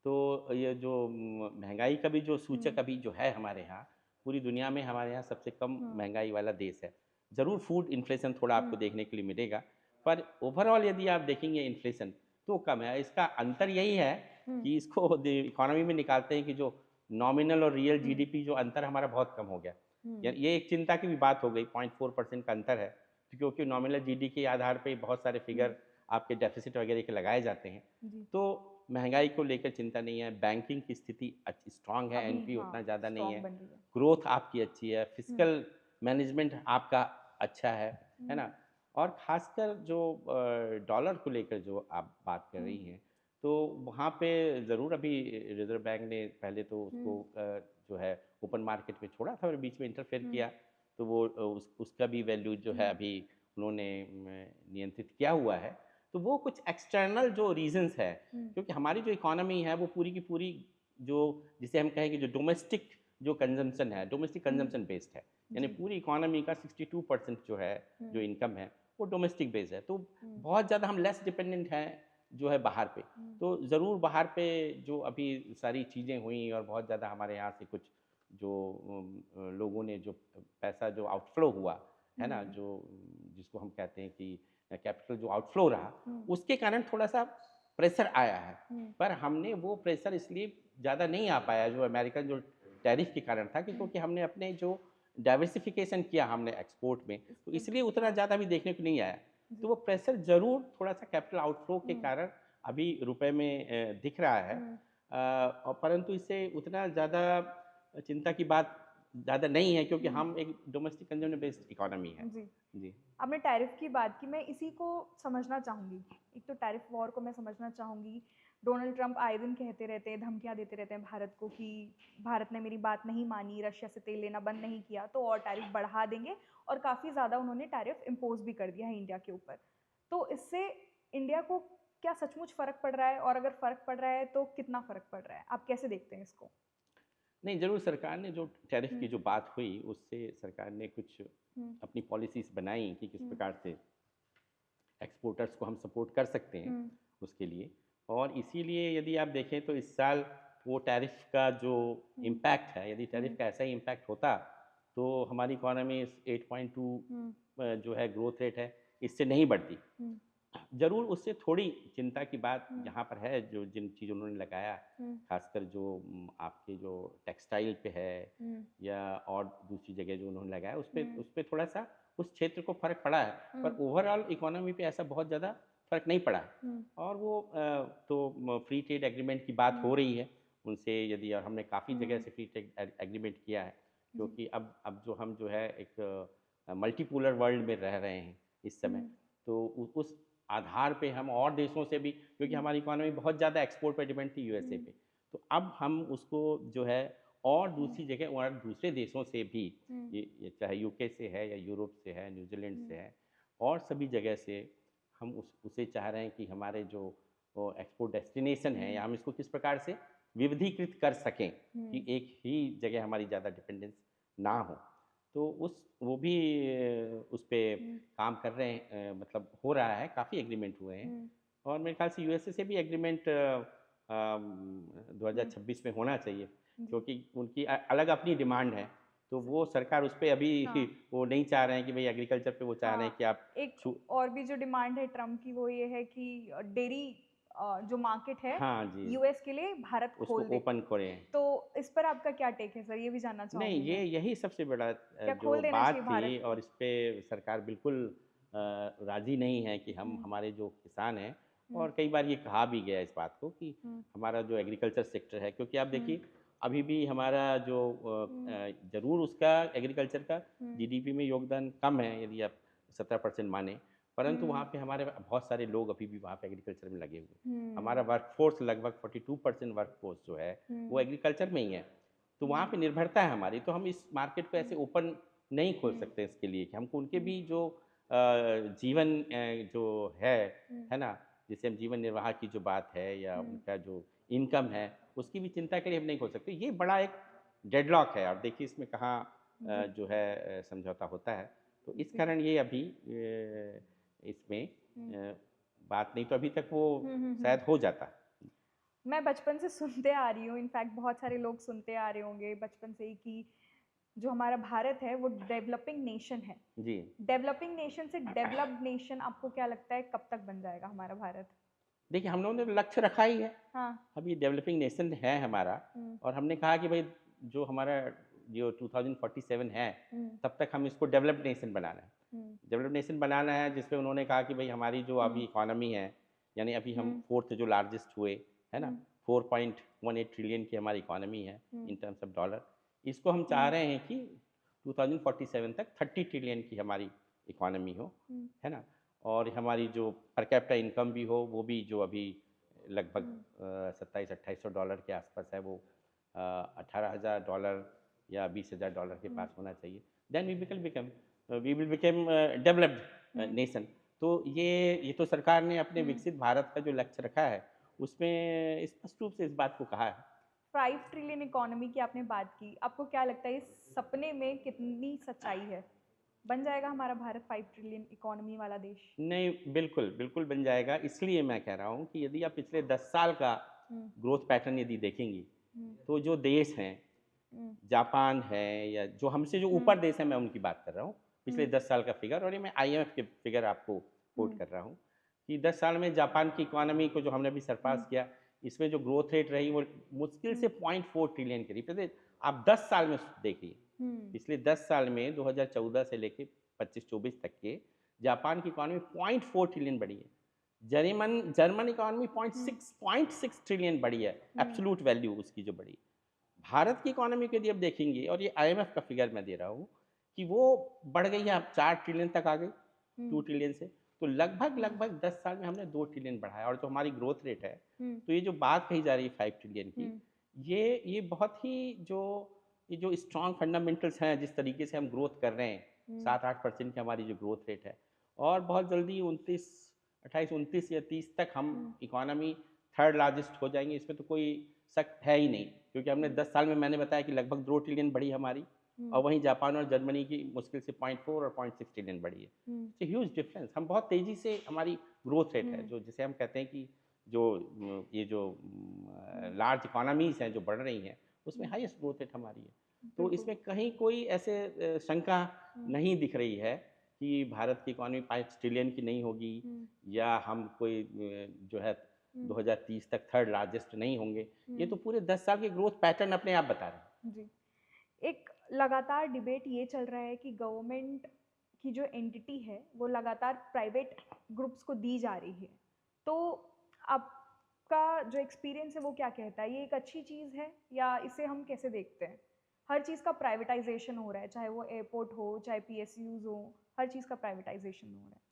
तो ये जो महंगाई का भी जो हुँ, सूचक अभी जो है हमारे यहाँ, पूरी दुनिया में हमारे यहाँ सबसे कम हुँ, महंगाई वाला देश है। ज़रूर फूड इन्फ्लेशन थोड़ा हुँ, आपको देखने के लिए मिलेगा, पर ओवरऑल यदि आप देखेंगे इन्फ्लेशन, तो कम है। इसका अंतर यही है हुँ, कि इसको इकोनॉमी में निकालते हैं कि जो नॉमिनल और रियल हुँ, जीडीपी जो अंतर हमारा बहुत कम हो गया। या हुँ, ये एक चिंता की भी बात हो गई, 0.4% का अंतर है, तो क्योंकि नॉमिनल जीडी के आधार पे बहुत सारे हुँ, फिगर आपके डेफिसिट वगैरह के लगाए जाते हैं। जी, तो महंगाई को लेकर चिंता नहीं है, बैंकिंग की स्थिति स्ट्रांग है, अभी एनपी हाँ, उतना ज़्यादा नहीं स्ट्रॉन्ग है, बन रही है। ग्रोथ आपकी अच्छी है, हुँ, फिजिकल मैनेजमेंट आपका अच्छा है हुँ, ना? और ख़ासकर जो डॉलर को लेकर जो आप बात कर हुँ, रही हैं, तो वहाँ पे ज़रूर अभी रिज़र्व बैंक ने पहले तो हुँ, उसको जो है ओपन मार्केट में छोड़ा था और बीच में इंटरफेयर हुँ, किया, तो वो उसका भी वैल्यू जो है हुँ, अभी उन्होंने नियंत्रित किया हुआ है। तो वो कुछ एक्सटर्नल जो रीज़न्स है, हुँ, क्योंकि हमारी जो इकोनॉमी है वो पूरी की पूरी जो जिसे हम कहेंगे जो डोमेस्टिक जो कंजम्पशन है डोमेस्टिक कंजम्पशन बेस्ड है, यानी जी। पूरी इकोनॉमी का 62% जो है हम्म, जो इनकम है वो डोमेस्टिक बेस्ड है। तो हम्म, बहुत ज़्यादा हम लेस डिपेंडेंट हैं जो है बाहर पे। हम्म, तो ज़रूर बाहर पे जो अभी सारी चीज़ें हुई और बहुत ज़्यादा हमारे यहाँ से कुछ जो लोगों ने जो पैसा जो आउटफ्लो हुआ है ना, हम्म, जो जिसको हम कहते हैं कि कैपिटल जो आउटफ्लो रहा, हम्म, उसके कारण थोड़ा-सा प्रेशर आया है। हम्म, पर हमने वो प्रेशर इसलिए ज़्यादा नहीं आ पाया जो अमेरिकन जो टैरिफ के कारण था कि हम्म, क्योंकि हमने अपने जो डाइवर्सिफ़िकेशन किया हमने एक्सपोर्ट में, तो इसको- इसलिए उतना हाँ, ज़्यादा भी देखने को नहीं आया। तो जी। वो प्रेशर ज़रूर थोड़ा-सा कैपिटल आउटफ्लो के हम्म, कारण अभी रुपए में दिख रहा है। हम्म, और परंतु इससे उतना ज़्यादा चिंता की बात ज़्यादा नहीं है क्योंकि हम्म, हम एक डोमेस्टिक कंज्यूमर बेस्ड इकोनॉमी है। जी। जी। आपने टैरिफ की बात की, मैं इसी को समझना चाहूँगी। एक तो टैरिफ वॉर को मैं समझना चाहूँगी। डोनाल्ड ट्रंप आए दिन कहते रहते हैं, धमकियाँ देते रहते हैं भारत को कि भारत ने मेरी बात नहीं मानी, रशिया से तेल लेना बंद नहीं किया तो और टैरिफ बढ़ा देंगे, और काफ़ी ज़्यादा उन्होंने टैरिफ इम्पोज़ भी कर दिया है इंडिया के ऊपर। तो इससे इंडिया को क्या सचमुच फ़र्क पड़ रहा है, और अगर फ़र्क पड़ रहा है तो कितना फ़र्क पड़ रहा है? आप कैसे देखते हैं इसको? नहीं, ज़रूर सरकार ने जो टैरिफ की हुँ, जो बात हुई, उससे सरकार ने कुछ हुँ, अपनी पॉलिसीज़ बनाई कि किस हुँ, प्रकार से एक्सपोर्टर्स को हम सपोर्ट कर सकते हैं हुँ, उसके लिए। और इसीलिए यदि आप देखें तो इस साल वो टैरिफ का जो हुँ, इम्पैक्ट है, यदि टैरिफ हुँ, का ऐसा ही इम्पैक्ट होता तो हमारी इकोनॉमी 8.2 हुँ, जो है ग्रोथ रेट है, इससे नहीं बढ़ती। हुँ, ज़रूर उससे थोड़ी चिंता की बात हुँ, यहाँ पर है, जो जिन चीज़ उन्होंने लगाया, हुँ, खासकर जो आपके जो टेक्सटाइल पे है हुँ, या और दूसरी जगह जो उन्होंने लगाया, हुँ, उस पे थोड़ा-सा उस क्षेत्र को फ़र्क पड़ा है, पर हुँ, ओवरऑल इकोनॉमी पे ऐसा बहुत ज़्यादा फ़र्क नहीं पड़ा है। हुँ, और वो तो फ्री ट्रेड एग्रीमेंट की बात हुँ, हो रही है उनसे, यदि और हमने काफ़ी जगह हुँ, से फ्री ट्रेड एग्रीमेंट किया है, जी, क्योंकि अब जो हम जो है एक मल्टीपोलर वर्ल्ड में रह रहे हैं इस समय, हुँ, तो उस आधार पे हम और देशों से भी, क्योंकि हुँ, हमारी इकोनॉमी बहुत ज़्यादा एक्सपोर्ट पे डिपेंड थी यूएसए हुँ, पे, तो अब हम उसको जो है और हुँ, दूसरी जगह और दूसरे देशों से भी, हुँ, ये चाहे यूके से है या यूरोप से है, न्यूजीलैंड हुँ, से है, और सभी जगह से हम उसे चाह रहे हैं कि हमारे जो एक्सपोर्ट डेस्टिनेशन है, हुँ, या हम इसको किस प्रकार से विविधीकृत कर सकें कि हुँ, एक ही जगह हमारी ज़्यादा डिपेंडेंस ना हो। तो वो भी उस पे हुँ, काम कर रहे हैं, मतलब हो रहा है, काफ़ी एग्रीमेंट हुए हैं। हुँ, और मेरे ख्याल से यूएसए से भी एग्रीमेंट हुँ, 2026 में होना चाहिए, जी, क्योंकि उनकी अलग अपनी डिमांड है। तो वो सरकार उस पे अभी हाँ, वो नहीं चाह रहे हैं कि भई एग्रीकल्चर पे वो चाह रहे हैं हाँ। कि आप एक छू और भी जो डिमांड है ट्रम्प की वो ये है कि डेयरी जो मार्केट है हाँ जी, यूएस के लिए भारत उसको खोल दे। ओपन करें। तो इस पर आपका क्या टेक है सर? ये भी जानना नहीं, चाहूँगी ये मैं। यही सबसे बड़ा क्या जो खोल देना बात चाहिए थी, भारत और को? इस पे सरकार बिल्कुल राज़ी नहीं है कि हम हुँ, हमारे जो किसान हैं, हुँ, और कई बार ये कहा भी गया है इस बात को कि हुँ, हमारा जो एग्रीकल्चर सेक्टर है, क्योंकि आप हुँ, देखिए अभी भी हमारा जो हुँ, ज़रूर उसका एग्रीकल्चर का हुँ, जीडीपी में योगदान कम है, यदि आप 17% माने, परंतु हुँ, वहाँ पे हमारे बहुत सारे लोग अभी भी वहाँ पे एग्रीकल्चर में लगे हुए हैं। हमारा हुँ, वर्कफ़ोर्स लगभग 42% वर्कफ़ोर्स जो है, वो हुँ, एग्रीकल्चर में ही है। तो वहाँ हुँ, पे निर्भरता है हमारी, तो हम इस मार्केट को ऐसे हुँ, ओपन नहीं खोल हुँ, सकते इसके लिए कि हमको उनके हुँ, भी जो जीवन जो हुँ, है ना? जैसे हम जीवन निर्वाह की जो बात है या हुँ, उनका जो इनकम है, उसकी भी चिंता के लिए हम नहीं खोल सकते। ये बड़ा एक डेडलॉक है, और देखिए इसमें कहाँ जी, जो है समझौता होता है। तो इस जी, कारण ये अभी इसमें हुँ, बात नहीं तो अभी तक वो हुँ, हुँ, हुँ। शायद हो जाता। मैं बचपन से सुनते आ रही हूँ, इनफैक्ट बहुत सारे लोग सुनते आ रहे होंगे बचपन से ही कि जो हमारा भारत है वो डेवलपिंग नेशन है। जी। डेवलपिंग नेशन से डेवलप्ड नेशन आपको क्या लगता है कब तक बन जाएगा हमारा भारत? देखिए, हम लोगों ने तो लक्ष्य रखा ही है। हाँ, अभी डेवलपिंग नेशन है हमारा, हुँ, और हमने कहा कि भाई जो हमारा जो 2047 है, हुँ, तब तक हम इसको डेवलप्ड नेशन बनाना है। हुँ, डेवलप्ड नेशन बनाना है जिसपे उन्होंने कहा कि भाई हमारी जो हुँ, अभी इकोनॉमी है, यानी अभी हम हुँ, 4th जो लार्जेस्ट हुए, है ना? हुँ, 4.18 ट्रिलियन की हमारी इकोनॉमी है हुँ, इन टर्म्स ऑफ डॉलर। इसको हम चाह हुँ, रहे हैं कि 2047 तक 30 ट्रिलियन की हमारी इकोनॉमी हो, हुँ, है ना? और हमारी जो पर कैपिटा इनकम भी हो, वो भी जो अभी लगभग हुँ, 2700-2800 के आसपास है, वो $18,000 या $20,000 के हुँ, पास होना चाहिए। Then we will become developed hmm, nation. तो ये तो सरकार ने अपने हुँ, विकसित भारत का जो लक्ष्य रखा है, उसमें स्पष्ट रूप से इस बात को कहा है। 5 ट्रिलियन इकोनॉमी की आपने बात की, आपको क्या लगता है इस सपने में कितनी सच्चाई है? बन जाएगा हमारा भारत 5 ट्रिलियन इकोनॉमी वाला देश? नहीं, बिल्कुल, बिल्कुल बन जाएगा। इसलिए मैं कह रहा हूँ कि यदि आप पिछले 10 साल का हुँ, ग्रोथ पैटर्न यदि देखेंगी, हुँ, तो जो देश हैं, हुँ, जापान है या जो हमसे जो हुँ, ऊपर देश हैं, मैं उनकी बात कर रहा हूँ। पिछले हुँ, 10 साल का फिगर, और ये मैं आईएमएफ के फिगर आपको कोट हुँ, कर रहा हूँ कि 10 साल में जापान की इकोनॉमी को जो हमने अभी हुँ, सरपास किया, इसमें जो ग्रोथ रेट रही वो मुश्किल हुँ, से 0.4 ट्रिलियन करीब। पिछले आप 10 साल में देखिए, हुँ, पिछले 10 साल में 2014 से लेके 25-24 तक के जापान की इकोनॉमी 0.4 ट्रिलियन बढ़ी है। जर्मन जर्मन इकोनॉमी हुँ, 0.6 ट्रिलियन बढ़ी है, हुँ, एब्सोल्यूट वैल्यू उसकी जो बढ़ी। भारत की इकोनॉमी को यदि आप देखेंगे, और ये आईएमएफ का फिगर मैं दे रहा हूँ, कि वो बढ़ गई है, अब 4 ट्रिलियन तक आ गई, 2 हुँ, ट्रिलियन से। तो लगभग हुँ, लगभग 10 साल में हमने 2 ट्रिलियन बढ़ाया, और जो हमारी ग्रोथ रेट है, हुँ, तो ये जो बात कही जा रही है 5 ट्रिलियन की, हुँ, ये बहुत ही जो ये जो स्ट्रॉन्ग फंडामेंटल्स हैं, जिस तरीके से हम ग्रोथ कर रहे हैं, हुँ, 7-8% की हमारी जो ग्रोथ रेट है, और बहुत जल्दी 29, 28, 29 या 30 तक हम हुँ, इकोनॉमी थर्ड लार्जेस्ट हो जाएंगे, इसमें तो कोई शक है ही नहीं। क्योंकि हमने हुँ, 10 साल में, मैंने बताया कि लगभग 2 ट्रिलियन बढ़ी हमारी, हुँ, और वहीं जापान और जर्मनी की मुश्किल से 0.4 और 0.6 ट्रिलियन बढ़ी है। हुँ, इट्स ह्यूज डिफरेंस। हम बहुत तेज़ी से, हमारी ग्रोथ रेट है हुँ, जो, जिसे हम कहते हैं कि जो ये जो हुँ, लार्ज इकोनॉमीज़ हैं जो बढ़ रही हैं, उसमें हुँ, हाईएस्ट ग्रोथ रेट हमारी है। तो बिल्कुल। इसमें कहीं कोई ऐसे शंका हुँ, नहीं दिख रही है कि भारत की इकोनॉमी 5 ट्रिलियन की नहीं होगी, हुँ, या हम कोई जो है हुँ, 2030 तक थर्ड लार्जेस्ट नहीं होंगे। ये हुँ, तो पूरे 10 साल के ग्रोथ पैटर्न अपने आप बता रहे हैं। जी। एक लगातार डिबेट ये चल रहा है कि गवर्नमेंट की जो एंटिटी है वो लगातार प्राइवेट ग्रुप्स को दी जा रही है, तो आपका जो एक्सपीरियंस है वो क्या कहता है, ये एक अच्छी चीज़ है या इसे हम कैसे देखते हैं? हर चीज़ का प्राइवेटाइजेशन हो रहा है, चाहे वो एयरपोर्ट हो, चाहे पीएसयूज हो, हर चीज़ का प्राइवेटाइजेशन हो रहा है।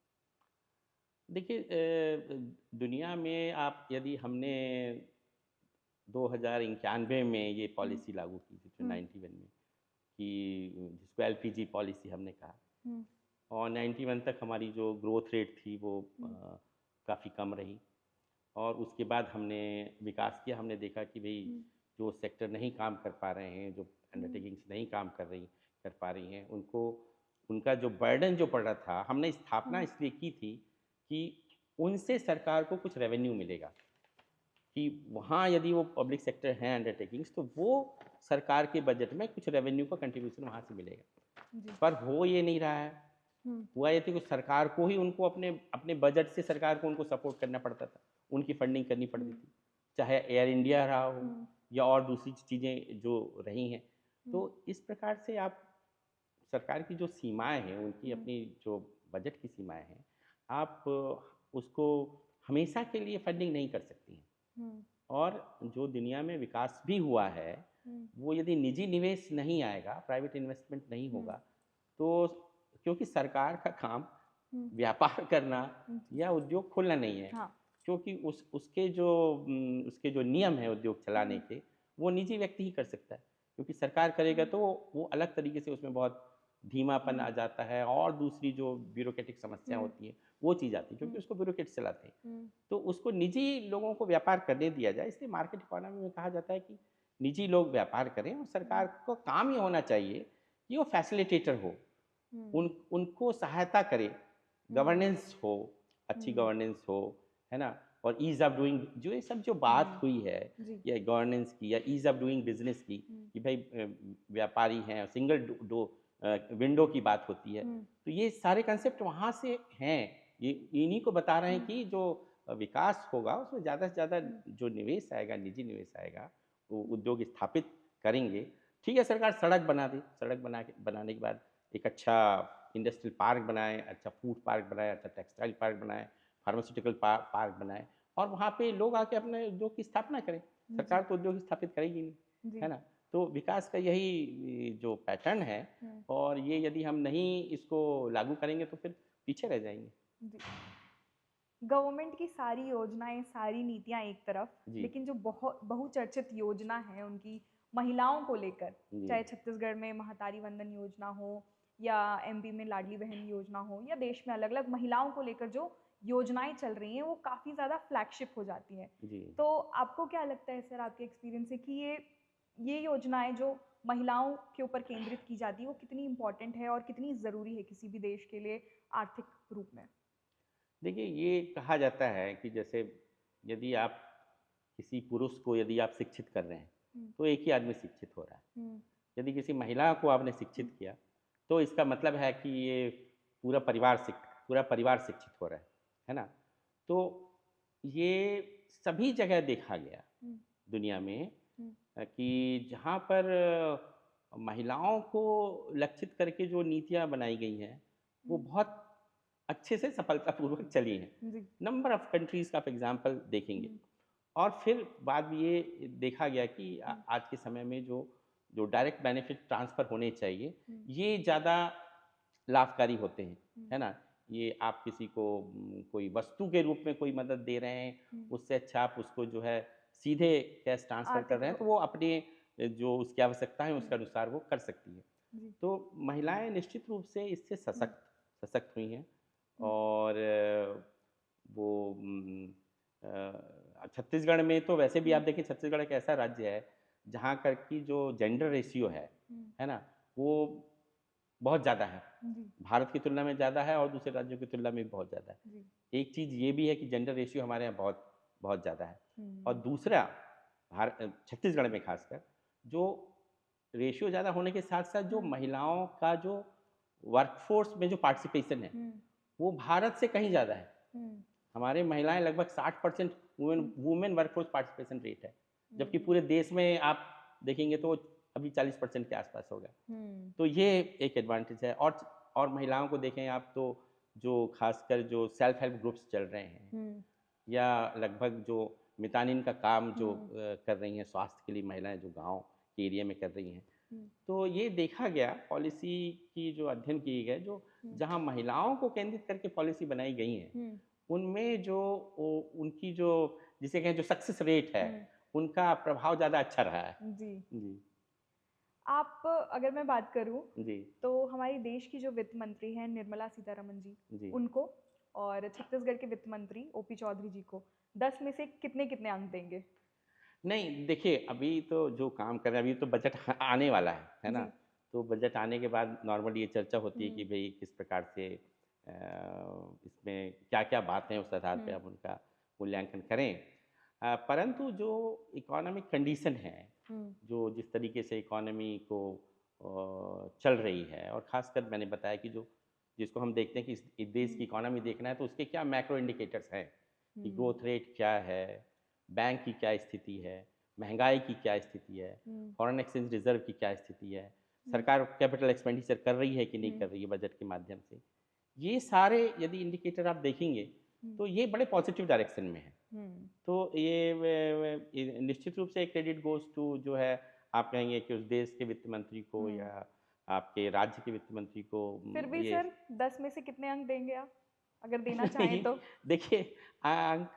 देखिए, दुनिया में आप, यदि हमने 2091 में ये हम्म, पॉलिसी लागू की थी, हम्म, 91 में, कि जिसको एलपीजी पॉलिसी हमने कहा, हम्म, और 91 तक हमारी जो ग्रोथ रेट थी वो हम्म, काफ़ी कम रही। और उसके बाद हमने विकास किया, हमने देखा कि भई हम्म, जो सेक्टर नहीं काम कर पा रहे हैं, जो हम्म, अंडरटेकिंग्स नहीं काम कर पा रही हैं, उनको, उनका जो बर्डन जो पड़ रहा था, हमने स्थापना हम्म, इसलिए की थी कि उनसे सरकार को कुछ रेवेन्यू मिलेगा, कि वहाँ यदि वो पब्लिक सेक्टर हैं अंडरटेकिंग्स, तो वो सरकार के बजट में कुछ रेवेन्यू का कंट्रीब्यूशन वहाँ से मिलेगा। जी, पर हो ये नहीं रहा है। हम्म, हुआ ये थी कि सरकार को ही, उनको अपने अपने बजट से सरकार को उनको सपोर्ट करना पड़ता था, उनकी फंडिंग करनी पड़ती हम्म, थी, चाहे एयर इंडिया रहा हो हम्म, या और दूसरी चीज़ें जो रही हैं। तो हम्म, इस प्रकार से आप, सरकार की जो सीमाएं हैं, उनकी हम्म, अपनी जो बजट की सीमाएं हैं, आप उसको हमेशा के लिए फंडिंग नहीं कर सकती हैं। हम्म, और जो दुनिया में विकास भी हुआ है, हम्म, वो यदि निजी निवेश नहीं आएगा, प्राइवेट इन्वेस्टमेंट नहीं हम्म, होगा, तो, क्योंकि सरकार का काम हम्म, व्यापार करना जी, या उद्योग खोलना नहीं है, हाँ, क्योंकि उसके जो नियम हैं उद्योग चलाने हम्म, के, वो निजी व्यक्ति ही कर सकता है। क्योंकि सरकार करेगा हम्म, तो वो अलग तरीके से, उसमें बहुत धीमापन हम्म, आ जाता है, और दूसरी जो ब्यूरोक्रेटिक समस्या हम्म, होती है, वो चीज़ आती है, क्योंकि हम्म, उसको ब्यूरोक्रेट चलाते हैं। हम्म, तो उसको निजी लोगों को व्यापार करने दिया जाए, इसलिए मार्केट इकोनॉमी में कहा जाता है कि निजी लोग व्यापार करें, और हम्म, सरकार को काम ये होना चाहिए कि वो फैसिलिटेटर हो, हम्म, उनको सहायता करे, हम्म, गवर्नेंस हो, अच्छी हम्म, गवर्नेंस हो, है ना? और ईज़ ऑफ डूइंग, जो ये सब जो बात हुई है, जी, या गवर्नेंस की या ईज़ ऑफ डूइंग बिज़नेस की, हम्म, कि भाई व्यापारी हैं, सिंगल विंडो की बात होती है। हम्म, तो ये सारे कंसेप्ट वहाँ से हैं, ये इन्हीं को बता रहे हैं हम्म, कि जो विकास होगा, उसमें ज़्यादा से ज़्यादा हम्म, जो निवेश आएगा, निजी निवेश आएगा, वो उद्योग स्थापित करेंगे। ठीक है, सरकार सड़क बना दे, सड़क बनाने के बाद एक अच्छा इंडस्ट्रियल पार्क बनाएँ, अच्छा फूड पार्क बनाएँ, अच्छा टेक्सटाइल पार्क बनाएँ, फार्मास्यूटिकल पार्क बनाएँ, और वहाँ पे लोग आके अपने उद्योग की स्थापना करें। जी, सरकार तो उद्योग स्थापित करेगी नहीं, है जी, ना? तो विकास का यही जो पैटर्न है, हम्म, और ये यदि हम नहीं इसको लागू करेंगे तो फिर पीछे रह जाएँगे। जी। गवर्नमेंट की सारी योजनाएं, सारी नीतियां एक तरफ, जी, लेकिन जो बहुत बहुचर्चित योजना है उनकी महिलाओं को लेकर, जी, चाहे छत्तीसगढ़ में महातारी वंदन योजना हो या एमपी में लाडली बहन योजना हो, या देश में अलग अलग महिलाओं को लेकर जो योजनाएं चल रही हैं वो काफ़ी ज़्यादा फ्लैगशिप हो जाती हैं। जी। तो आपको क्या लगता है सर, आपके एक्सपीरियंस से, कि ये योजनाएं जो महिलाओं के ऊपर केंद्रित की जाती है वो कितनी इम्पोर्टेंट है और कितनी ज़रूरी है किसी भी देश के लिए आर्थिक रूप में? देखिए, ये कहा जाता है कि जैसे यदि आप किसी पुरुष को यदि आप शिक्षित कर रहे हैं, हुँ, तो एक ही आदमी शिक्षित हो रहा है। हुँ, यदि किसी महिला को आपने हुँ, शिक्षित किया, तो इसका मतलब है कि ये पूरा परिवार शिक्षित हो रहा है ना? तो ये सभी जगह देखा गया हुँ, दुनिया में हुँ, कि जहाँ पर महिलाओं को लक्षित करके जो नीतियाँ बनाई गई हैं, वो हुँ, बहुत अच्छे से सफलतापूर्वक चली हैं। जी, नंबर ऑफ कंट्रीज़ का आप एग्ज़ाम्पल देखेंगे। हुँ, और फिर बाद में ये देखा गया कि हुँ, आज के समय में जो जो डायरेक्ट बेनिफिट ट्रांसफ़र होने चाहिए, हुँ, ये ज़्यादा लाभकारी होते हैं, हुँ, है ना? ये आप किसी को कोई वस्तु के रूप में कोई मदद दे रहे हैं, हुँ, उससे अच्छा आप उसको जो है सीधे कैश ट्रांसफ़र कर आर्थिक रहे हैं, तो रूप वो अपने जो उसकी आवश्यकता है, हुँ, उसके अनुसार वो कर सकती है। जी, तो महिलाएँ निश्चित रूप से इससे हुँ, सशक्त सशक्त हुई हैं हुँ, और वो छत्तीसगढ़ में तो वैसे भी हुँ, आप देखिए छत्तीसगढ़ एक ऐसा राज्य है जहाँ कर की जो जेंडर रेशियो हुँ, है ना? वो बहुत ज़्यादा है। जी, भारत की तुलना में ज़्यादा है और दूसरे राज्यों की तुलना में भी बहुत ज़्यादा है। जी, एक चीज़ ये भी है कि जेंडर रेशियो हमारे यहाँ बहुत बहुत ज़्यादा है और हुँ, दूसरा छत्तीसगढ़ में ख़ासकर जो रेशियो ज़्यादा होने के साथ-साथ जो हुँ, महिलाओं का जो वर्कफ़ोर्स में जो पार्टिसिपेशन है, हुँ, वो भारत से कहीं ज़्यादा है। हुँ, हमारे महिलाएँ लगभग 60% वुमेन हुँ, वुमेन वर्कफ़ोर्स पार्टिसिपेशन रेट है। जबकि हुँ, पूरे देश में आप देखेंगे तो अभी 40% के आस-पास होगा। हुँ, तो ये एक एडवांटेज है और महिलाओं को देखें आप तो जो ख़ासकर जो सेल्फ हेल्प ग्रुप्स चल रहे हैं हुँ, या लगभग जो मितानिन का काम जो हुँ, कर रही हैं स्वास्थ्य के लिए महिलाएँ जो गाँव के एरिया में कर रही हैं। हुँ, तो ये देखा गया पॉलिसी की जो अध्ययन किए गए जो हुँ, जहाँ महिलाओं को केंद्रित करके पॉलिसी बनाई गई हैं, हुँ, उनमें जो वो उनकी जो जिसे कहें जो सक्सेस रेट है, हुँ, उनका प्रभाव ज़्यादा अच्छा रहा है। जी। जी, आप, अगर मैं बात करूँ, जी, तो हमारे देश की जो वित्त मंत्री हैं निर्मला सीतारमन जी, जी। उनको, और छत्तीसगढ़ के वित्त मंत्री ओपी चौधरी जी को 10 में से कितने-कितने अंक देंगे? नहीं, देखिए अभी तो जो काम कर रहे हैं, अभी तो बजट आने वाला है ना? जी। तो बजट आने के बाद नॉर्मली ये चर्चा होती है कि हुँ, भई किस प्रकार से इसमें क्या-क्या बातें हैं, उस आधार पे हुँ, आप उनका मूल्यांकन करें। परंतु जो इकोनॉमिक कंडीशन है, हुँ, जो जिस तरीके से इकोनॉमी को चल रही है और ख़ासकर मैंने बताया कि जो जिसको हम देखते हैं कि इस देश की हुँ, इकोनॉमी देखना है, तो उसके क्या मैक्रो इंडिकेटर्स हैं, कि हुँ, ग्रोथ रेट क्या है, बैंक की क्या स्थिति है, महँगाई की क्या स्थिति है, हुँ, फॉरेन एक्सचेंज रिज़र्व की क्या स्थिति है, हुँ, सरकार कैपिटल एक्सपेंडिचर कर रही है कि नहीं हुँ, कर रही है बजट के माध्यम से। ये सारे यदि इंडिकेटर आप देखेंगे, हुँ, तो ये बड़े पॉज़िटिव डायरेक्शन में हैं। हुँ, तो ये निश्चित रूप से क्रेडिट गोज़ टू जो है आप कहेंगे कि उस देश के वित्त मंत्री को हुँ। या आपके राज्य के वित्त मंत्री को फिर भी ये सर 10 में से कितने अंक देंगे आप? अगर देना चाहें नहीं, तो? देखिए अंक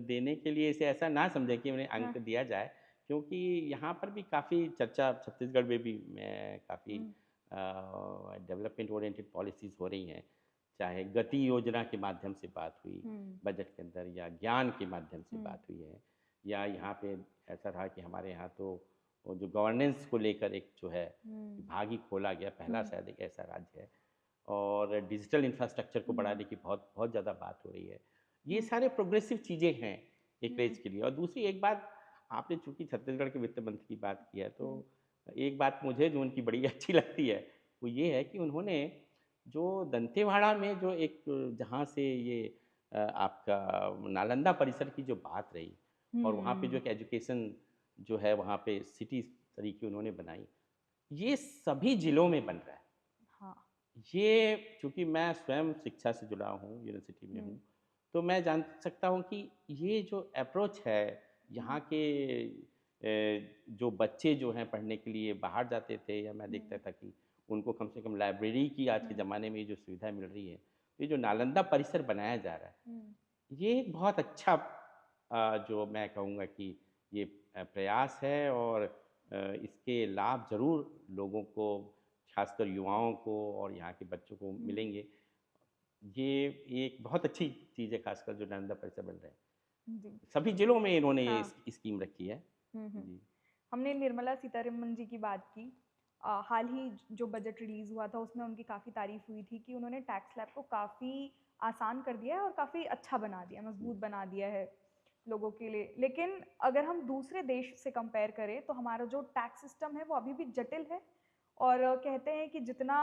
देने के लिए इसे ऐसा ना समझें कि उन्हें हाँ, अंक दिया जाए, क्योंकि यहाँ पर भी काफ़ी चर्चा छत्तीसगढ़ में भी काफ़ी हुँ, डेवलपमेंट ओरिएंटेड पॉलिसीज़ हो रही हैं। चाहे गति योजना के माध्यम से बात हुई हुँ, बजट के अंदर या ज्ञान के माध्यम से हुँ, बात हुई है या यहाँ पे ऐसा रहा कि हमारे यहाँ तो वो जो गवर्नेंस को लेकर एक जो है हुँ, विभाग ही खोला गया, पहला हुँ, शायद एक ऐसा राज्य है और डिजिटल इंफ्रास्ट्रक्चर को हुँ, बढ़ाने की बहुत बहुत ज़्यादा बात हो रही है। ये हुँ, सारे प्रोग्रेसिव चीज़ें हैं एक हुँ, देश के लिए और दूसरी एक बात आपने चूँकि छत्तीसगढ़ के वित्त मंत्री की बात की है, हुँ, तो एक बात मुझे जो उनकी बड़ी अच्छी लगती है, वो ये है कि उन्होंने जो दंतेवाड़ा में जो एक जहाँ से ये आपका नालंदा परिसर की जो बात रही और वहाँ पे जो हुँ, एक एजुकेशन जो है वहाँ पे सिटी तरीके उन्होंने बनाई, ये सभी ज़िलों में बन रहा है। हाँ, ये चूँकि मैं स्वयं शिक्षा से जुड़ा हूँ, यूनिवर्सिटी में हुँ, हूँ, तो मैं जान सकता हूँ कि ये जो अप्रोच है, हुँ, यहाँ के जो बच्चे जो हैं पढ़ने के लिए बाहर जाते थे या मैं देखता हुँ, था कि उनको कम से कम लाइब्रेरी की आज के हुँ, ज़माने में ये जो सुविधा मिल रही है, ये जो नालंदा परिसर बनाया जा रहा है, हुँ, ये एक बहुत अच्छा जो मैं कहूँगा कि ये प्रयास है और इसके लाभ ज़रूर लोगों को, खासकर युवाओं को और यहाँ के बच्चों को हुँ, मिलेंगे। ये एक बहुत अच्छी चीज़ है, खासकर जो नर्मदा परिसर बन रहा है। जी। सभी जिलों में इन्होंने ये हाँ। स्कीम रखी है। हुँ, हुँ। जी। हमने निर्मला सीतारमण जी की बात की। हाल ही जो बजट रिलीज़ हुआ था उसमें उनकी काफ़ी तारीफ़ हुई थी कि उन्होंने टैक्स स्लैब को काफ़ी आसान कर दिया है और काफ़ी अच्छा बना दिया, हुँ। मज़बूत बना दिया है लोगों के लिए। लेकिन अगर हम दूसरे देश से कंपेयर करें तो हमारा जो टैक्स सिस्टम है वो अभी भी जटिल है और कहते हैं कि जितना